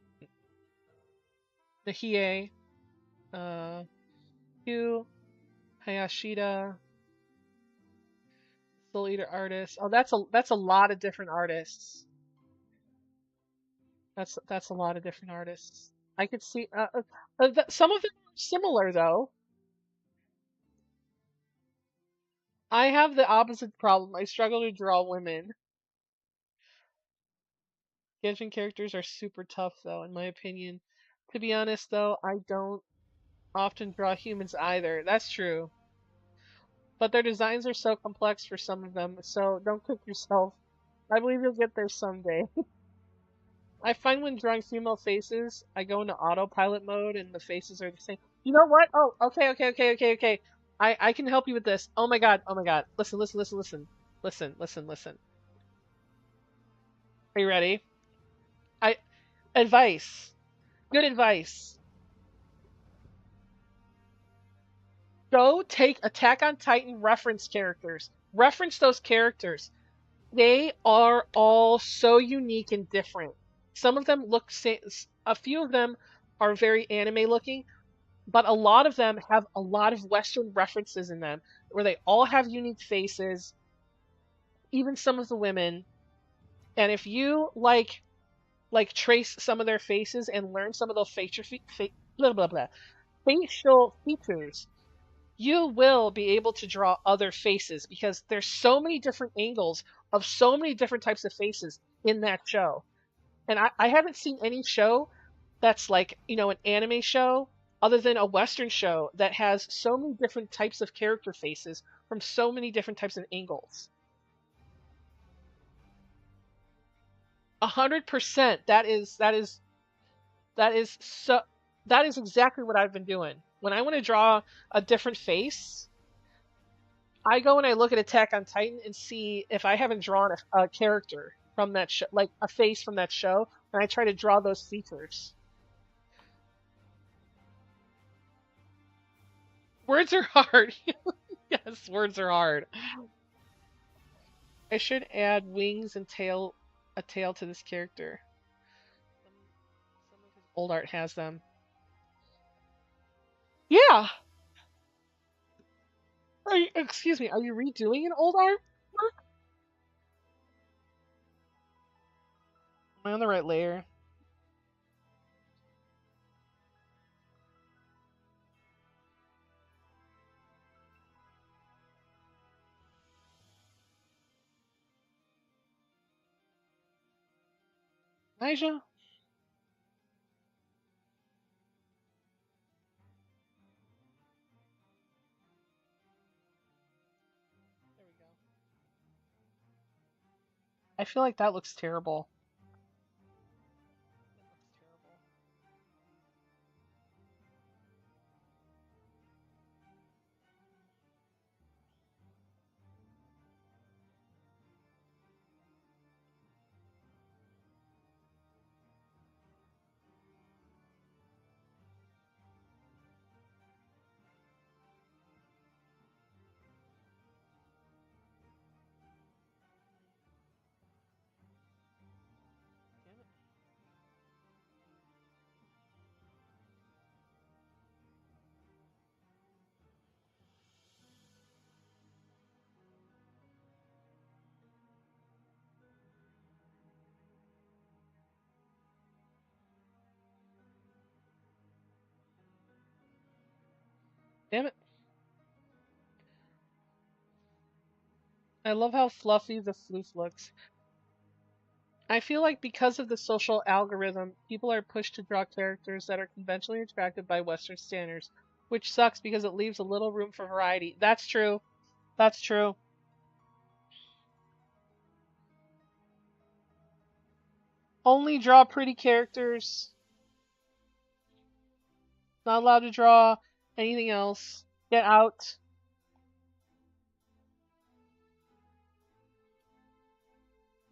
Nihie, uh, Q, Hayashida, Soul Eater artist. Oh, that's a lot of different artists. That's a lot of different artists. I could see some of them are similar though. I have the opposite problem. I struggle to draw women. Genshin characters are super tough though, in my opinion. To be honest though, I don't often draw humans either. That's true. But their designs are so complex for some of them, so don't cook yourself. I believe you'll get there someday. I find when drawing female faces, I go into autopilot mode and the faces are the same. You know what? Oh, okay. I can help you with this. Oh my god. Listen, listen, listen, listen. Listen, listen, listen. Are you ready? I advice. Good advice. Go take Attack on Titan reference characters. Reference those characters. They are all so unique and different. Some of them look a few of them are very anime looking, but a lot of them have a lot of Western references in them, where they all have unique faces, even some of the women. And if you trace some of their faces and learn some of those blah blah blah facial features, you will be able to draw other faces because there's so many different angles of so many different types of faces in that show. And I haven't seen any show that's like, an anime show other than a Western show that has so many different types of character faces from so many different types of angles. 100%. So that is exactly what I've been doing. When I want to draw a different face, I go and I look at Attack on Titan and see if I haven't drawn a character from that show, like a face from that show, and I try to draw those features. Words are hard. Yes, words are hard. I should add wings and a tail to this character. Some of his old art has them. Yeah. Excuse me, are you redoing an old art work? Am I on the right layer? Nija? There we go. I feel like that looks terrible. That looks terrible. Damn it. Damn it. I love how fluffy the floof looks. I feel like because of the social algorithm, people are pushed to draw characters that are conventionally attractive by Western standards, which sucks because it leaves a little room for variety. That's true. That's true. Only draw pretty characters. Not allowed to draw anything else. Get out.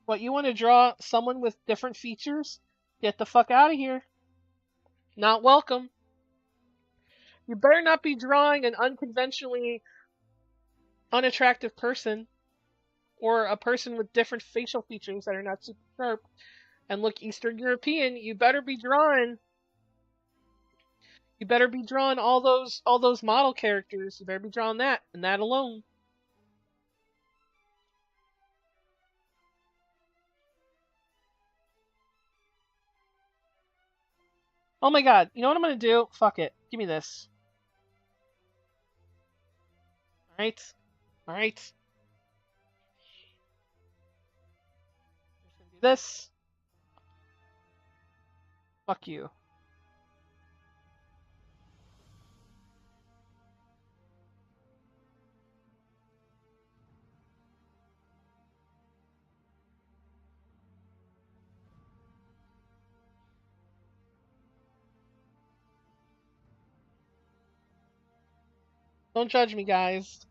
What, you want to draw someone with different features? Get the fuck out of here. Not welcome. You better not be drawing an unconventionally unattractive person or a person with different facial features that are not super sharp. And look, Eastern European, you better be drawing. You better be drawing all those model characters. You better be drawing that and that alone. Oh my god, you know what I'm gonna do? Fuck it. Give me this. Alright? Alright. Just gonna do this. Fuck you. Don't judge me, guys.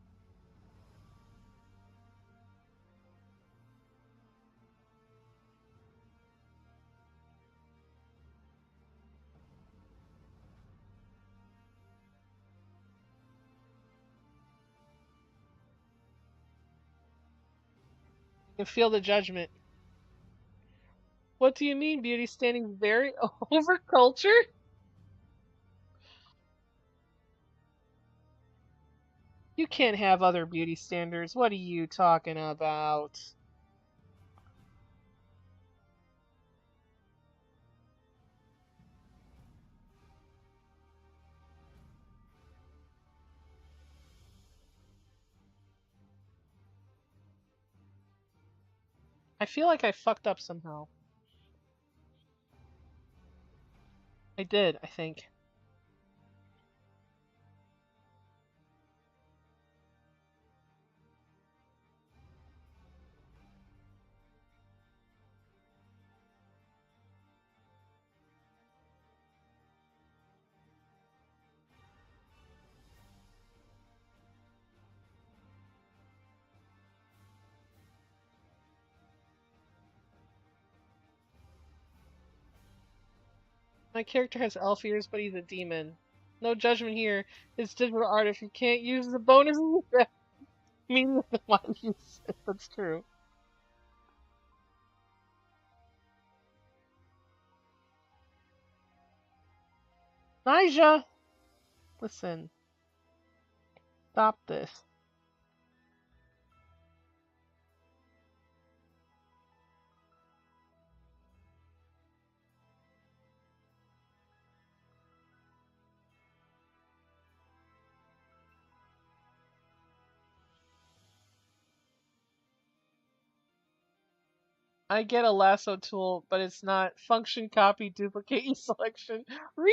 You can feel the judgment. What do you mean, beauty standing very over culture? You can't have other beauty standards. What are you talking about? I feel like I fucked up somehow. I did, I think. My character has elf ears, but he's a demon. No judgment here. It's digital art. If you can't use the bonus, meaning why use it? That's true. Nija! Listen. Stop this. I get a lasso tool, but it's not function, copy, duplicate, selection. Read!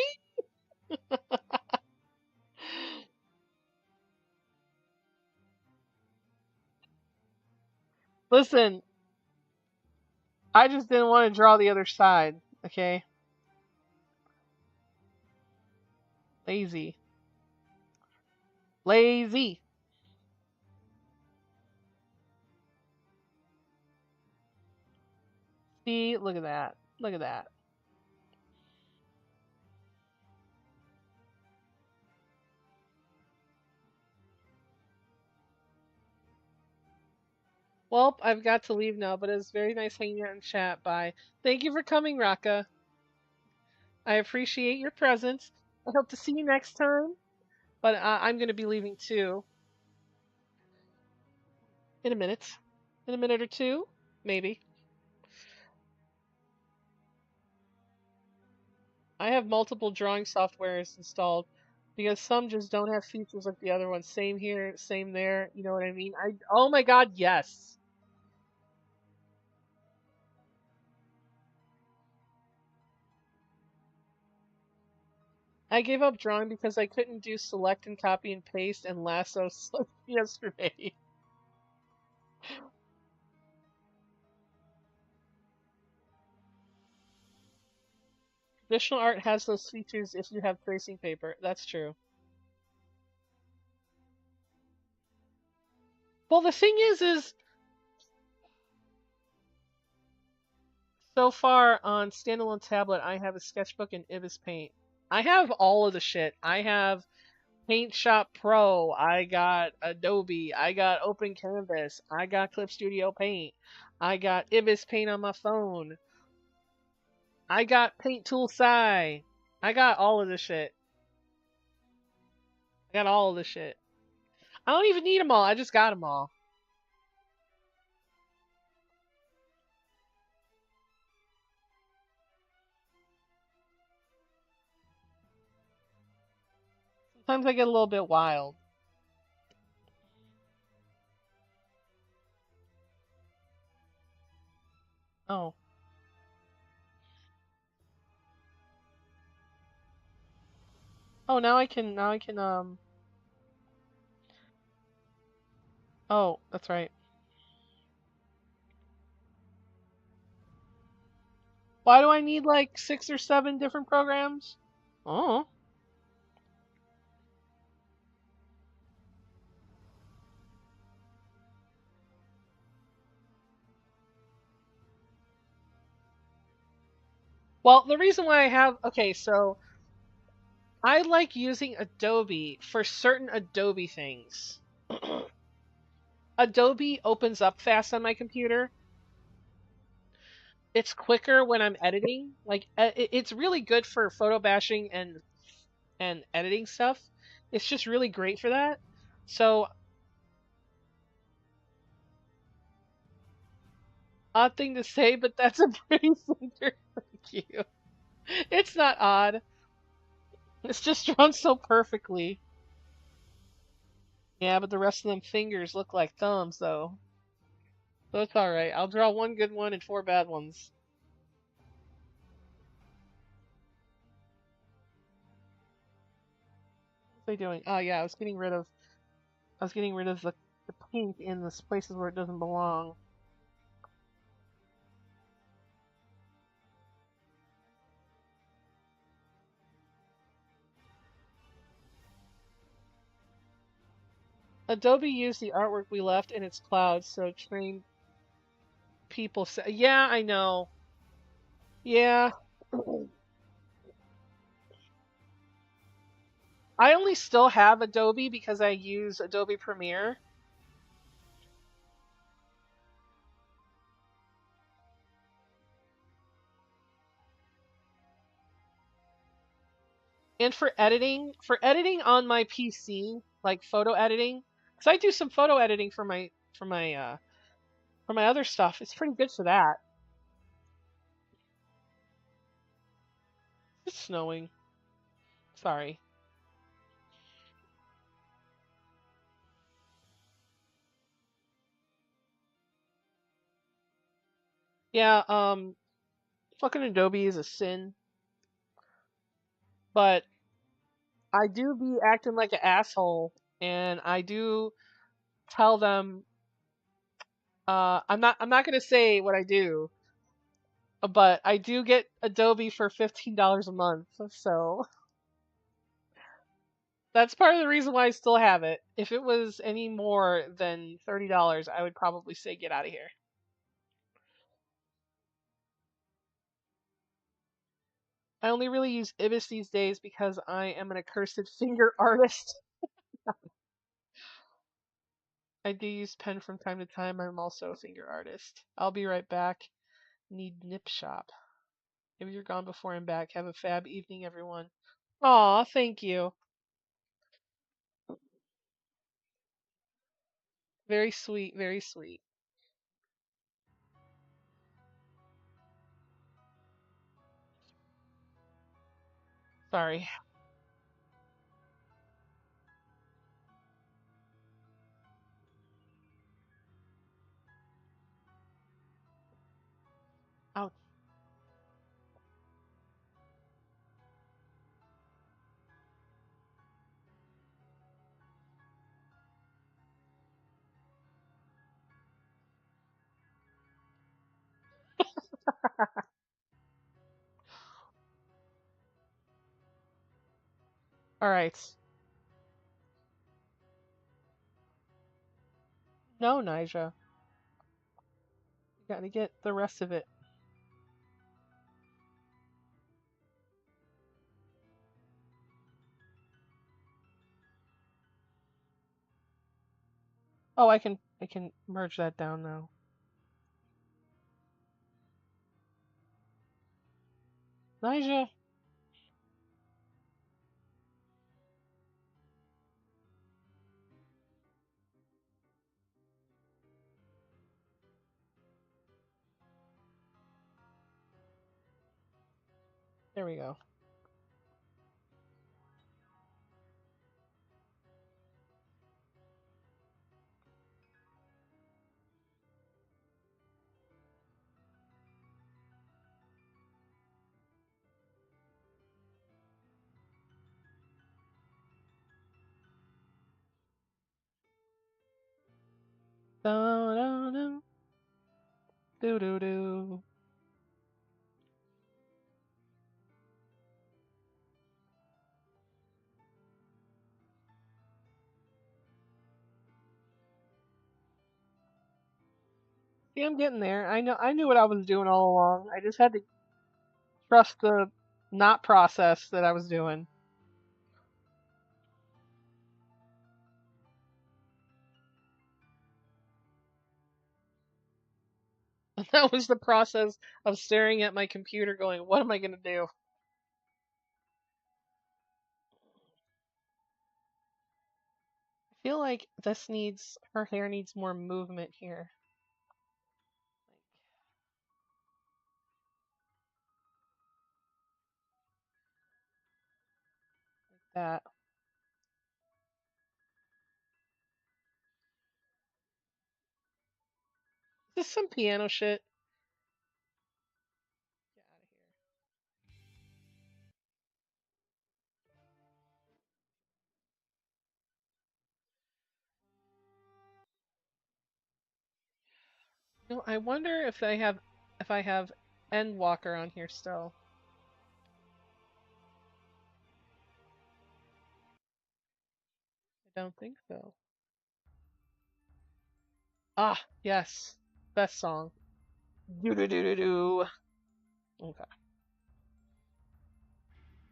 Listen, I just didn't want to draw the other side, okay? Lazy. Lazy. See, look at that. Look at that. Well, I've got to leave now, but it was very nice hanging out in chat. Bye. Thank you for coming, Raka. I appreciate your presence. I hope to see you next time. But I'm going to be leaving too. In a minute. In a minute or two, maybe. I have multiple drawing softwares installed because some just don't have features like the other ones. Same here, same there. You know what I mean? Oh my god, yes. I gave up drawing because I couldn't do select and copy and paste and lasso yesterday. Traditional art has those features if you have tracing paper. That's true. Well, the thing is so far on standalone tablet, I have a sketchbook and Ibis Paint. I have all of the shit. I have Paint Shop Pro. I got Adobe. I got Open Canvas. I got Clip Studio Paint. I got Ibis Paint on my phone. I got Paint Tool Sai. I got all of this shit. I got all of this shit. I don't even need them all. I just got them all. Sometimes I get a little bit wild. Oh. Oh, now I can. Oh, that's right. Why do I need like 6 or 7 different programs? Oh. Well, the reason why I have, okay, so I like using Adobe for certain Adobe things. Adobe opens up fast on my computer. It's quicker when I'm editing. Like it's really good for photo bashing and editing stuff. It's just really great for that. So, odd thing to say, but that's a pretty finger. Thank you. It's not odd. It's just drawn so perfectly. Yeah, but the rest of them fingers look like thumbs, though. So it's alright. I'll draw one good one and 4 bad ones. What are they doing? Oh yeah, I was getting rid of the paint in the places where it doesn't belong. Adobe used the artwork we left in its cloud, so trained people say, yeah, I know. Yeah. I only still have Adobe because I use Adobe Premiere. And for editing on my PC, like photo editing, because I do some photo editing for my other stuff. It's pretty good for that. It's snowing. Sorry. Yeah, fucking Adobe is a sin, but I do be acting like an asshole, and I do tell them, I'm not gonna say what I do, but I do get Adobe for $15 a month, so that's part of the reason why I still have it. If it was any more than $30, I would probably say get out of here. I only really use Ibis these days because I am an accursed finger artist. I do use pen from time to time. I'm also a finger artist. I'll be right back. Need nip shop. If you're gone before I'm back, have a fab evening, everyone. Aw, thank you. Very sweet, very sweet. Sorry. Ouch. Alright. No, Nija. You gotta get the rest of it. Oh, I can merge that down now. Nigel. There we go. Da-da-da. Do-do-do. See, I'm getting there. I knew what I was doing all along. I just had to trust the not process that I was doing. That was the process of staring at my computer going, what am I going to do? I feel like her hair needs more movement here. Like that. Is this some piano shit? Get out of here. No, I wonder if I have Endwalker on here still. I don't think so. Ah, yes. Best song. Do do do do do. Okay.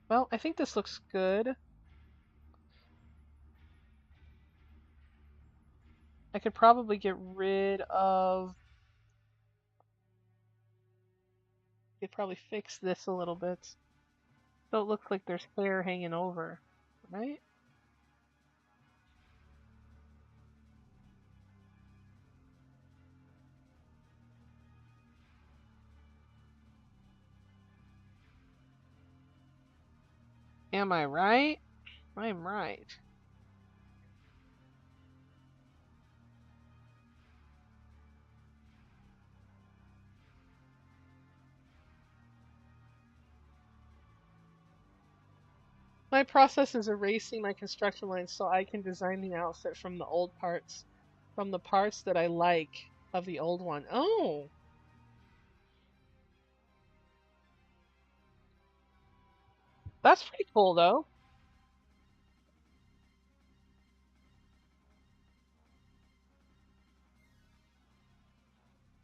Well, I think this looks good. I could probably get rid of. Could probably fix this a little bit, so it looks like there's hair hanging over, right? Am I right? I'm right. My process is erasing my construction lines so I can design the outfit from the old parts, from the parts that I like of the old one. Oh, that's pretty cool though.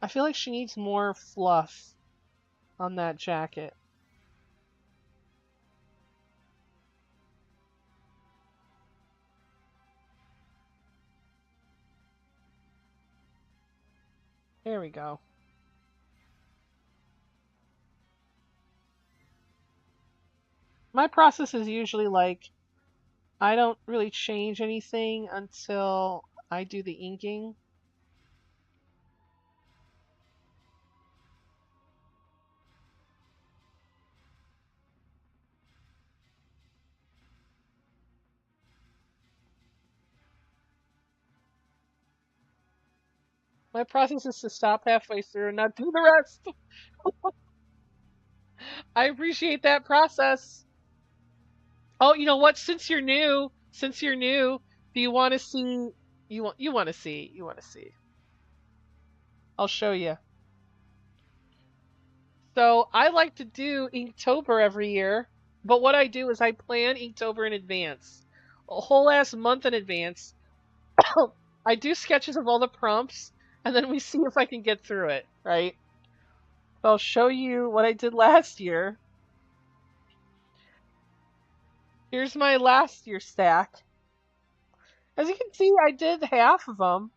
I feel like she needs more fluff on that jacket. There we go. My process is usually like I don't really change anything until I do the inking. My process is to stop halfway through and not do the rest. I appreciate that process. Oh, you know what? Since you're new, do you want to see? You want to see? You want to see? I'll show you. So I like to do Inktober every year, but what I do is I plan Inktober in advance, a whole ass month in advance. I do sketches of all the prompts, and then we see if I can get through it. Right? So I'll show you what I did last year. Here's my last year stack. As you can see, I did half of them.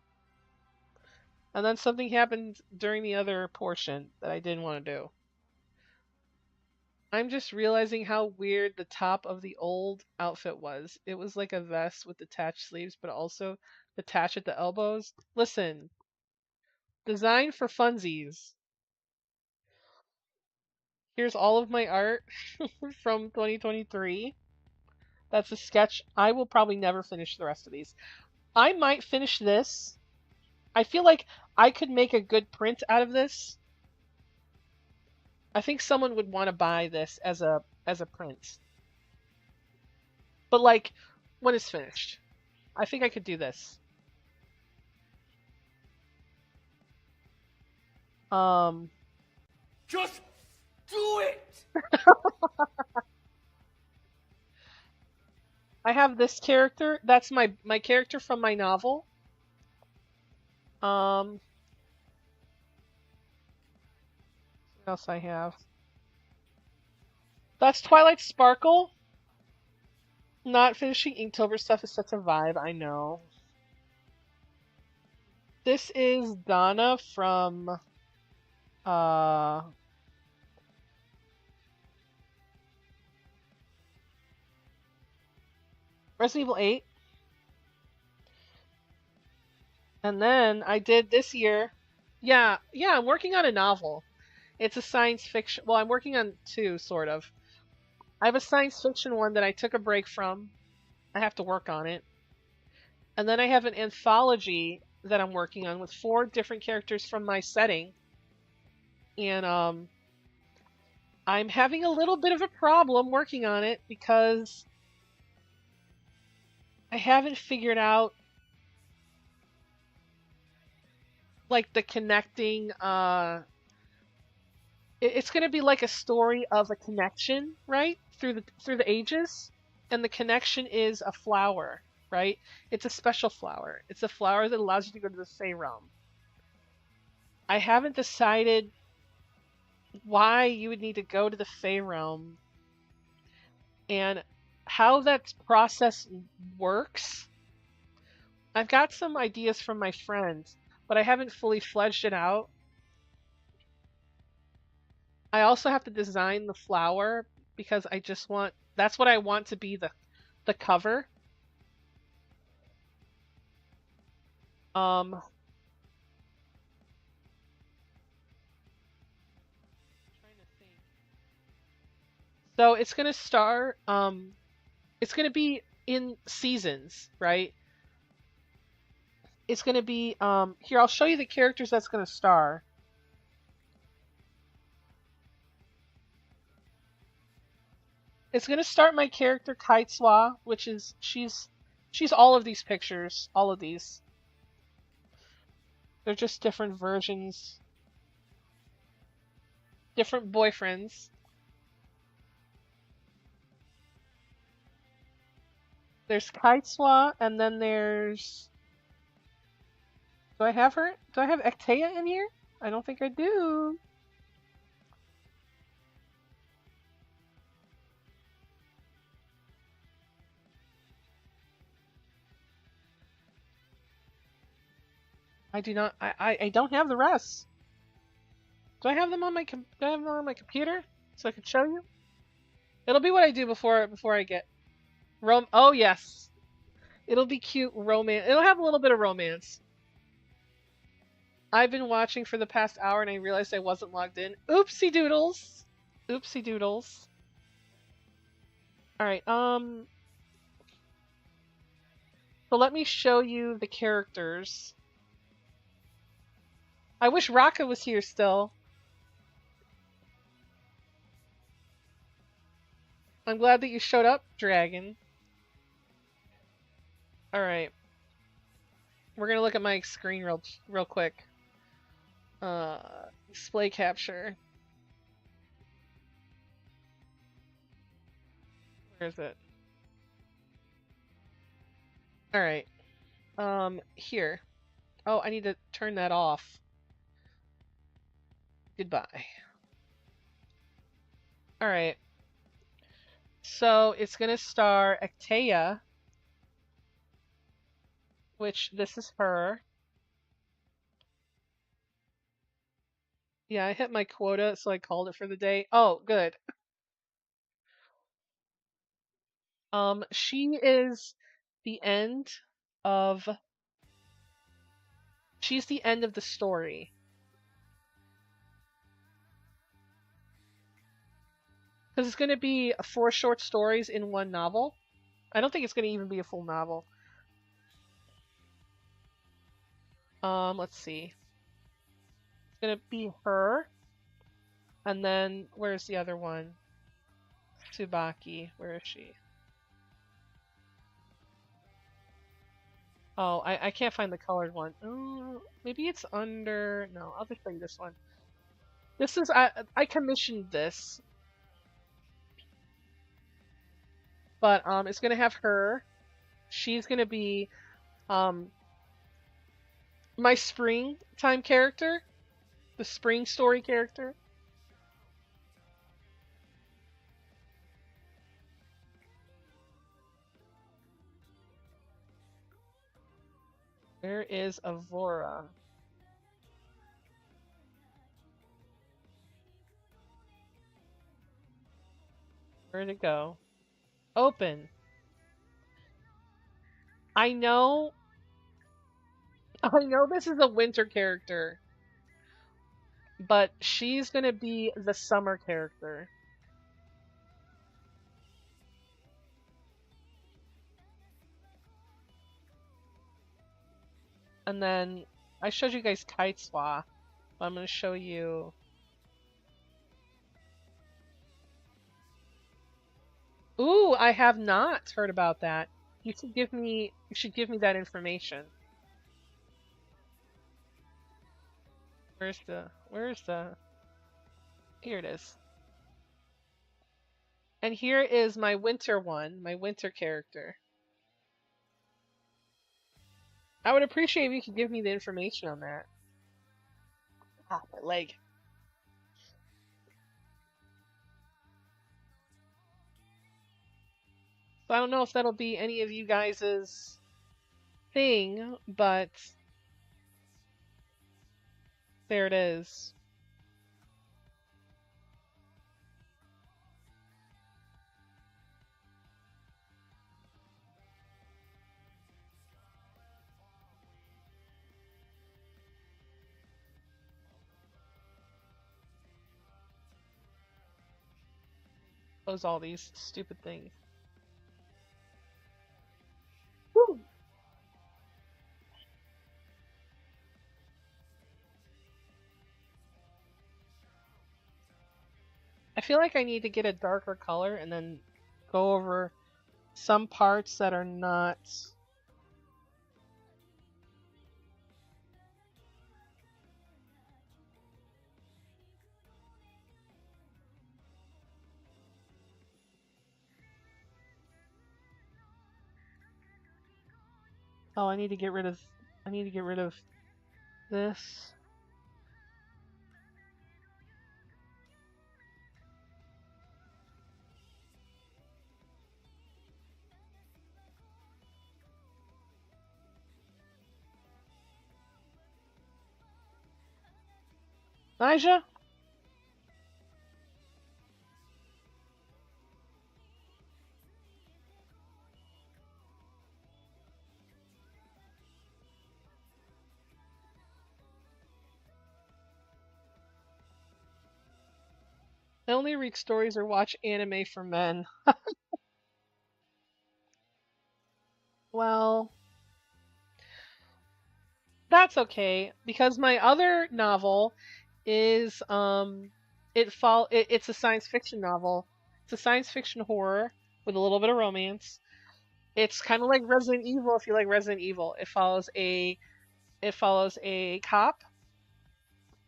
And then something happened during the other portion that I didn't want to do. I'm just realizing how weird the top of the old outfit was. It was like a vest with detached sleeves, but also detached at the elbows. Listen, designed for funsies. Here's all of my art from 2023. That's a sketch. I will probably never finish the rest of these. I might finish this. I feel like I could make a good print out of this. I think someone would want to buy this as a print. But like when it's finished. I think I could do this. Um Just do it! I have this character. That's my character from my novel. What else I have? That's Twilight Sparkle. Not finishing Inktober stuff is such a vibe, I know. This is Donna from uh Resident Evil 8. And then I did this year. Yeah, I'm working on a novel. It's a science fiction. Well, I'm working on two, sort of. I have a science fiction one that I took a break from. I have to work on it. And then I have an anthology that I'm working on with 4 different characters from my setting. And I'm having a little bit of a problem working on it because I haven't figured out like the connecting it's going to be like a story of a connection, right? Through the ages, and the connection is a flower, right? It's a special flower. It's a flower that allows you to go to the Fey realm. I haven't decided why you would need to go to the Fey realm and how that process works. I've got some ideas from my friends, but I haven't fully fledged it out. I also have to design the flower because I just want that's what I want to be the cover. Trying to think. So it's gonna start. It's gonna be in seasons, right? It's gonna be here. I'll show you the characters that's gonna star. It's gonna start my character Kaitswa, which is she's all of these pictures, all of these. They're just different versions, different boyfriends. There's Kaitswa, and then there's. Do I have her? Do I have Ectea in here? I don't think I do. I do not. I don't have the rest. Do I have them on my do I have them on my computer so I can show you? It'll be what I do before I get Oh yes, it'll be cute romance. It'll have a little bit of romance. I've been watching for the past hour and I realized I wasn't logged in. Oopsie doodles. Oopsie doodles. All right. So let me show you the characters. I wish Raka was here still. I'm glad that you showed up, Dragon. All right. We're gonna look at my screen real quick. Display capture. Where is it? All right. Here. Oh, I need to turn that off. Goodbye. All right. So it's gonna star Ectea, which this is her. Yeah, I hit my quota, so I called it for the day. Oh, good. She is the end of she's the end of the story. Because it's going to be 4 short stories in one novel. I don't think it's going to even be a full novel. Let's see. It's going to be her. And then, where's the other one? Tsubaki. Where is she? Oh, I can't find the colored one. Oh, maybe it's under... No, I'll just show you this one. This is... I commissioned this. But, it's going to have her. She's going to be, my springtime character. The spring story character. Where is Avora? Where'd it go? Open. I know this is a winter character, but she's gonna be the summer character. And then I showed you guys Kite Swa, but I'm gonna show you. Ooh, I have not heard about that. You should give me that information. Where's the here it is. And here is my winter one, my winter character. I would appreciate if you could give me the information on that. Ah, my leg. So I don't know if that'll be any of you guys' thing, but there it is. Close all these stupid things. Woo! I feel like I need to get a darker color and then go over some parts that are not... Oh, I need to get rid of this. Nija? I only read stories or watch anime for men. Well, that's okay because my other novel is it's a science fiction novel. It's a science fiction horror with a little bit of romance. It's kind of like Resident Evil if you like Resident Evil. It follows a cop.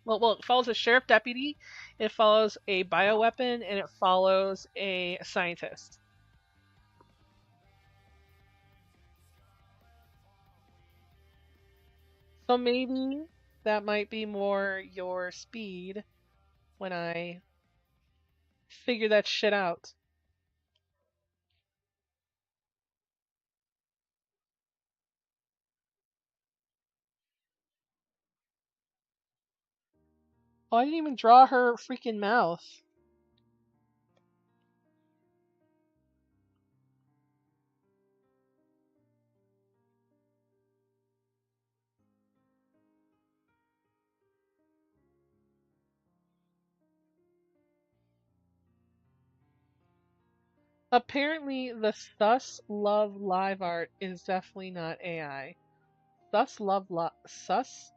Well, it follows a sheriff deputy. It follows a bioweapon and it follows a scientist. So maybe that might be more your speed when I figure that shit out. Oh, I didn't even draw her freaking mouth. Apparently, the Sus Love live art is definitely not AI. Sus?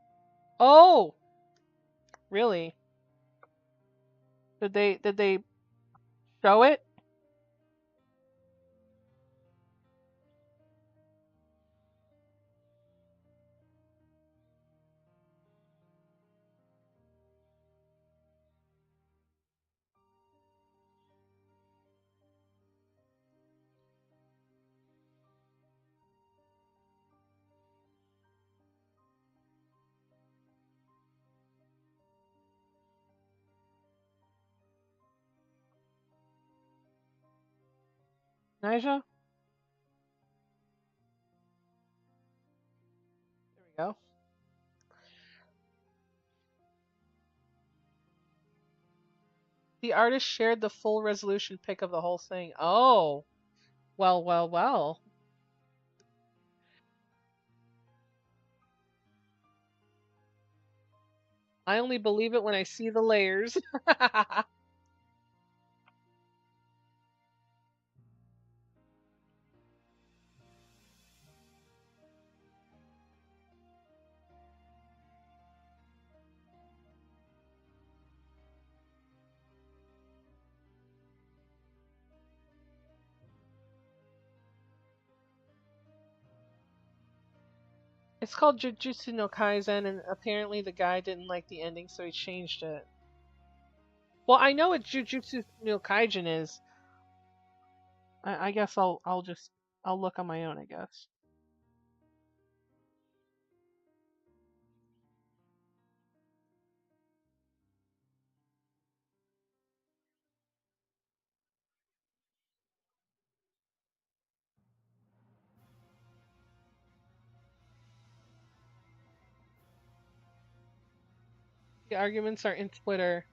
Oh, really? Did they show it? Nija? There we go. The artist shared the full resolution pic of the whole thing. Oh, well, well, well. I only believe it when I see the layers. It's called Jujutsu no Kaisen, and apparently the guy didn't like the ending, so he changed it. Well, I know what Jujutsu no Kaisen is. I guess I'll look on my own, I guess. The arguments are in Twitter.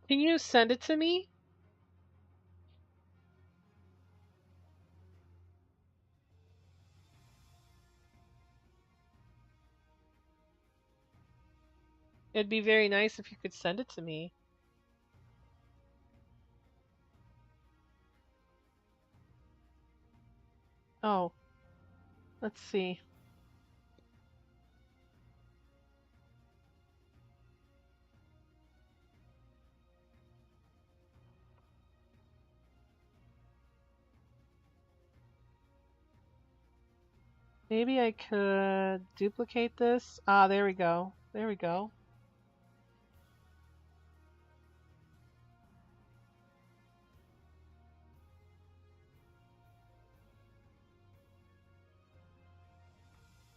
Can you send it to me? It'd be very nice if you could send it to me. Oh, let's see. Maybe I could duplicate this. Ah, there we go. There we go.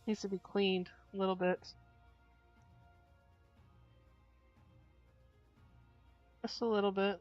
Needs to be cleaned a little bit. Just a little bit.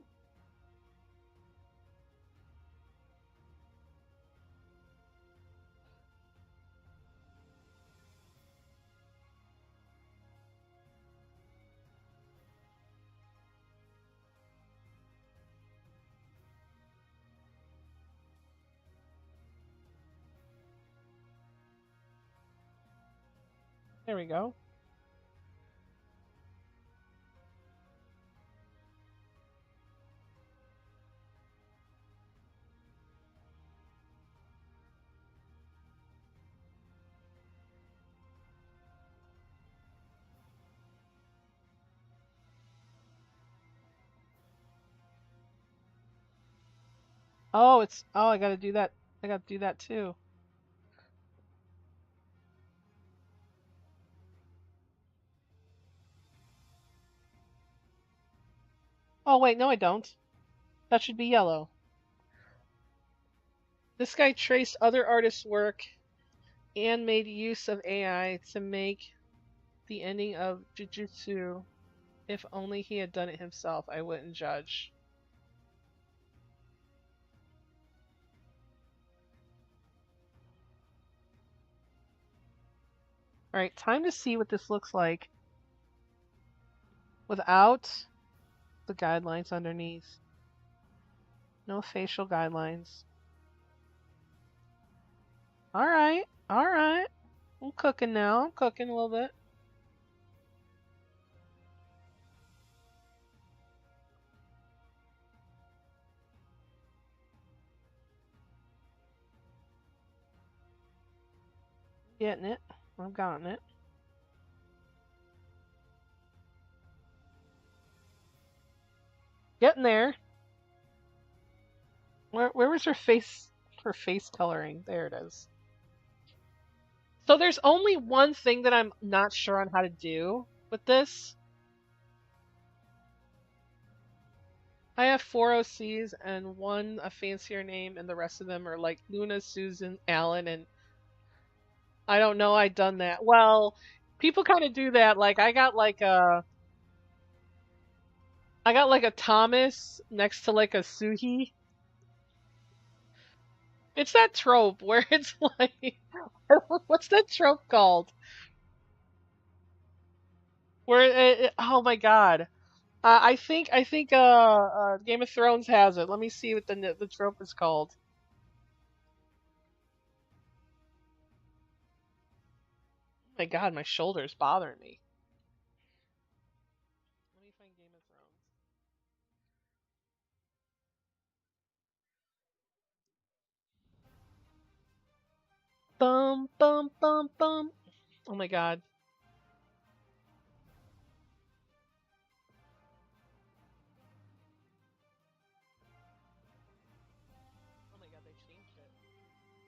There we go. Oh, I gotta do that. I gotta do that too. Oh, wait, no, I don't. That should be yellow. This guy traced other artists' work and made use of AI to make the ending of Jujutsu. If only he had done it himself, I wouldn't judge. Alright, time to see what this looks like without the guidelines underneath. No facial guidelines. Alright, alright. I'm cooking now. I'm cooking a little bit. Getting it. I've gotten it. Getting there. Where was her face coloring? There it is. So there's only one thing that I'm not sure on how to do with this. I have four OCs and one a fancier name, and the rest of them are like Luna, Susan, Alan, and I don't know. I done that. Well, people kind of do that. Like I got like a Thomas next to like a Suhi. It's that trope where it's like, what's that trope called? Where oh my god. I think Game of Thrones has it. Let me see what the trope is called. Oh my god, my shoulder's bothering me. Let me find Game of Thrones. Bum bum bum bum. Oh my god. Oh my god, they changed it. Hmm.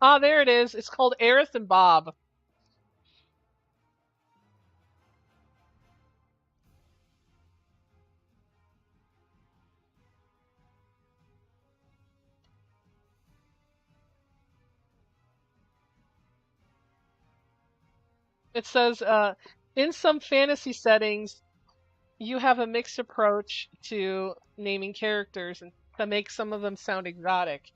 Ah, there it is. It's called Aerith and Bob. It says, in some fantasy settings, you have a mixed approach to naming characters and to make some of them sound exotic.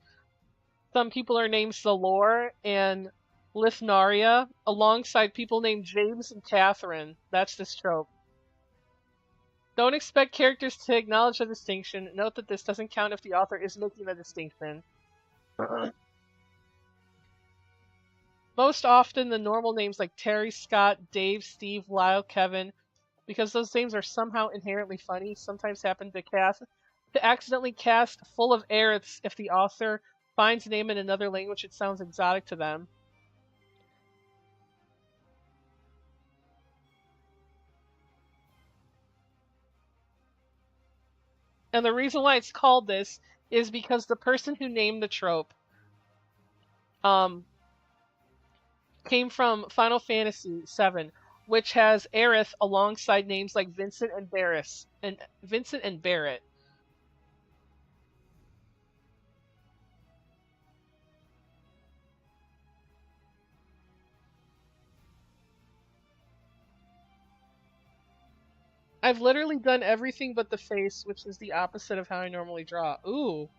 Some people are named Zalor and Lithnaria, alongside people named James and Catherine. That's this trope. Don't expect characters to acknowledge the distinction. Note that this doesn't count if the author is making the distinction. Most often, the normal names like Terry, Scott, Dave, Steve, Lyle, Kevin, because those names are somehow inherently funny, sometimes happen to accidentally cast full of Aeriths if the author finds a name in another language that sounds exotic to them. And the reason why it's called this is because the person who named the trope um, came from Final Fantasy VII, which has Aerith alongside names like Vincent and Barrett. I've literally done everything but the face, which is the opposite of how I normally draw. Ooh,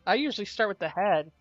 I usually start with the head.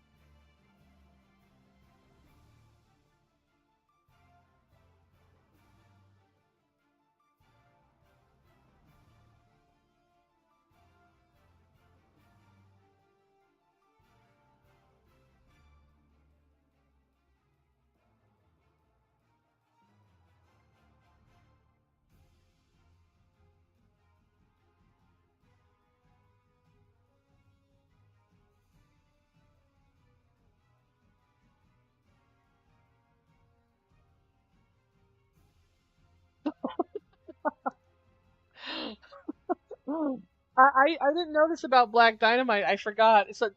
I didn't know this about Black Dynamite. I forgot. It's a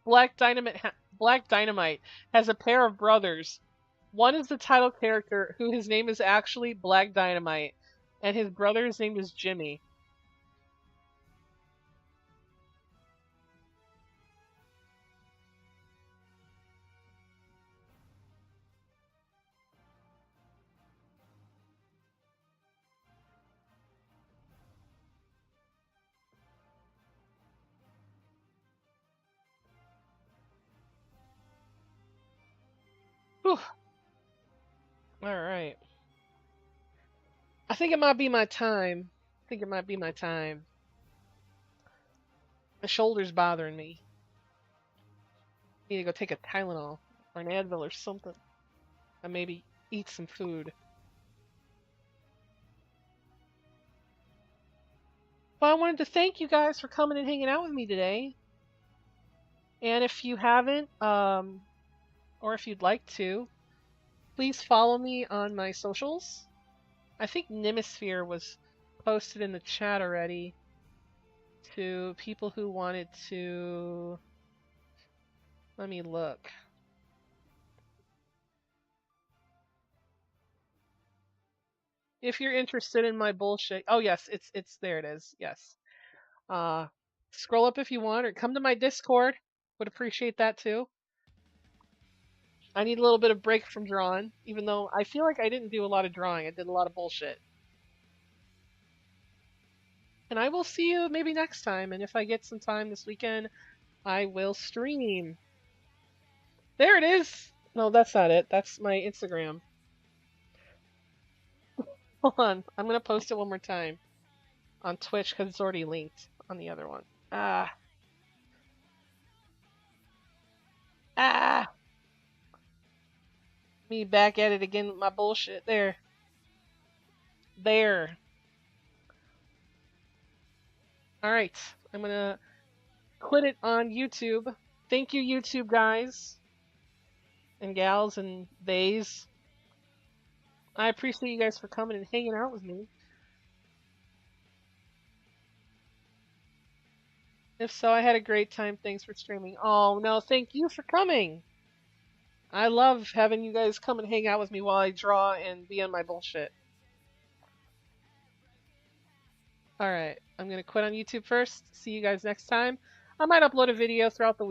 Black Dynamite. Black Dynamite has a pair of brothers. One is the title character, who his name is actually Black Dynamite, and his brother's name is Jimmy. Whew. All right. I think it might be my time. I think it might be my time. My shoulder's bothering me. Need to go take a Tylenol or an Advil or something. And maybe eat some food. Well, I wanted to thank you guys for coming and hanging out with me today. And if you haven't, or if you'd like to, please follow me on my socials. I think Nemisphere was posted in the chat already to people who wanted to. Let me look. If you're interested in my bullshit, oh yes, it's there. It is. Yes. Uh, Scroll up if you want, or come to my Discord. Would appreciate that too. I need a little bit of break from drawing, even though I feel like I didn't do a lot of drawing. I did a lot of bullshit. And I will see you maybe next time. And if I get some time this weekend, I will stream. There it is. No, that's not it. That's my Instagram. Hold on. I'm going to post it one more time on Twitch because it's already linked on the other one. Ah. Ah. Me back at it again with my bullshit. There. There. Alright. I'm going to quit it on YouTube. Thank you, YouTube guys and gals and theys. I appreciate you guys for coming and hanging out with me. If so, I had a great time. Thanks for streaming. Oh, no, thank you for coming. I love having you guys come and hang out with me while I draw and be on my bullshit. Alright, I'm going to quit on YouTube first. See you guys next time. I might upload a video throughout the week.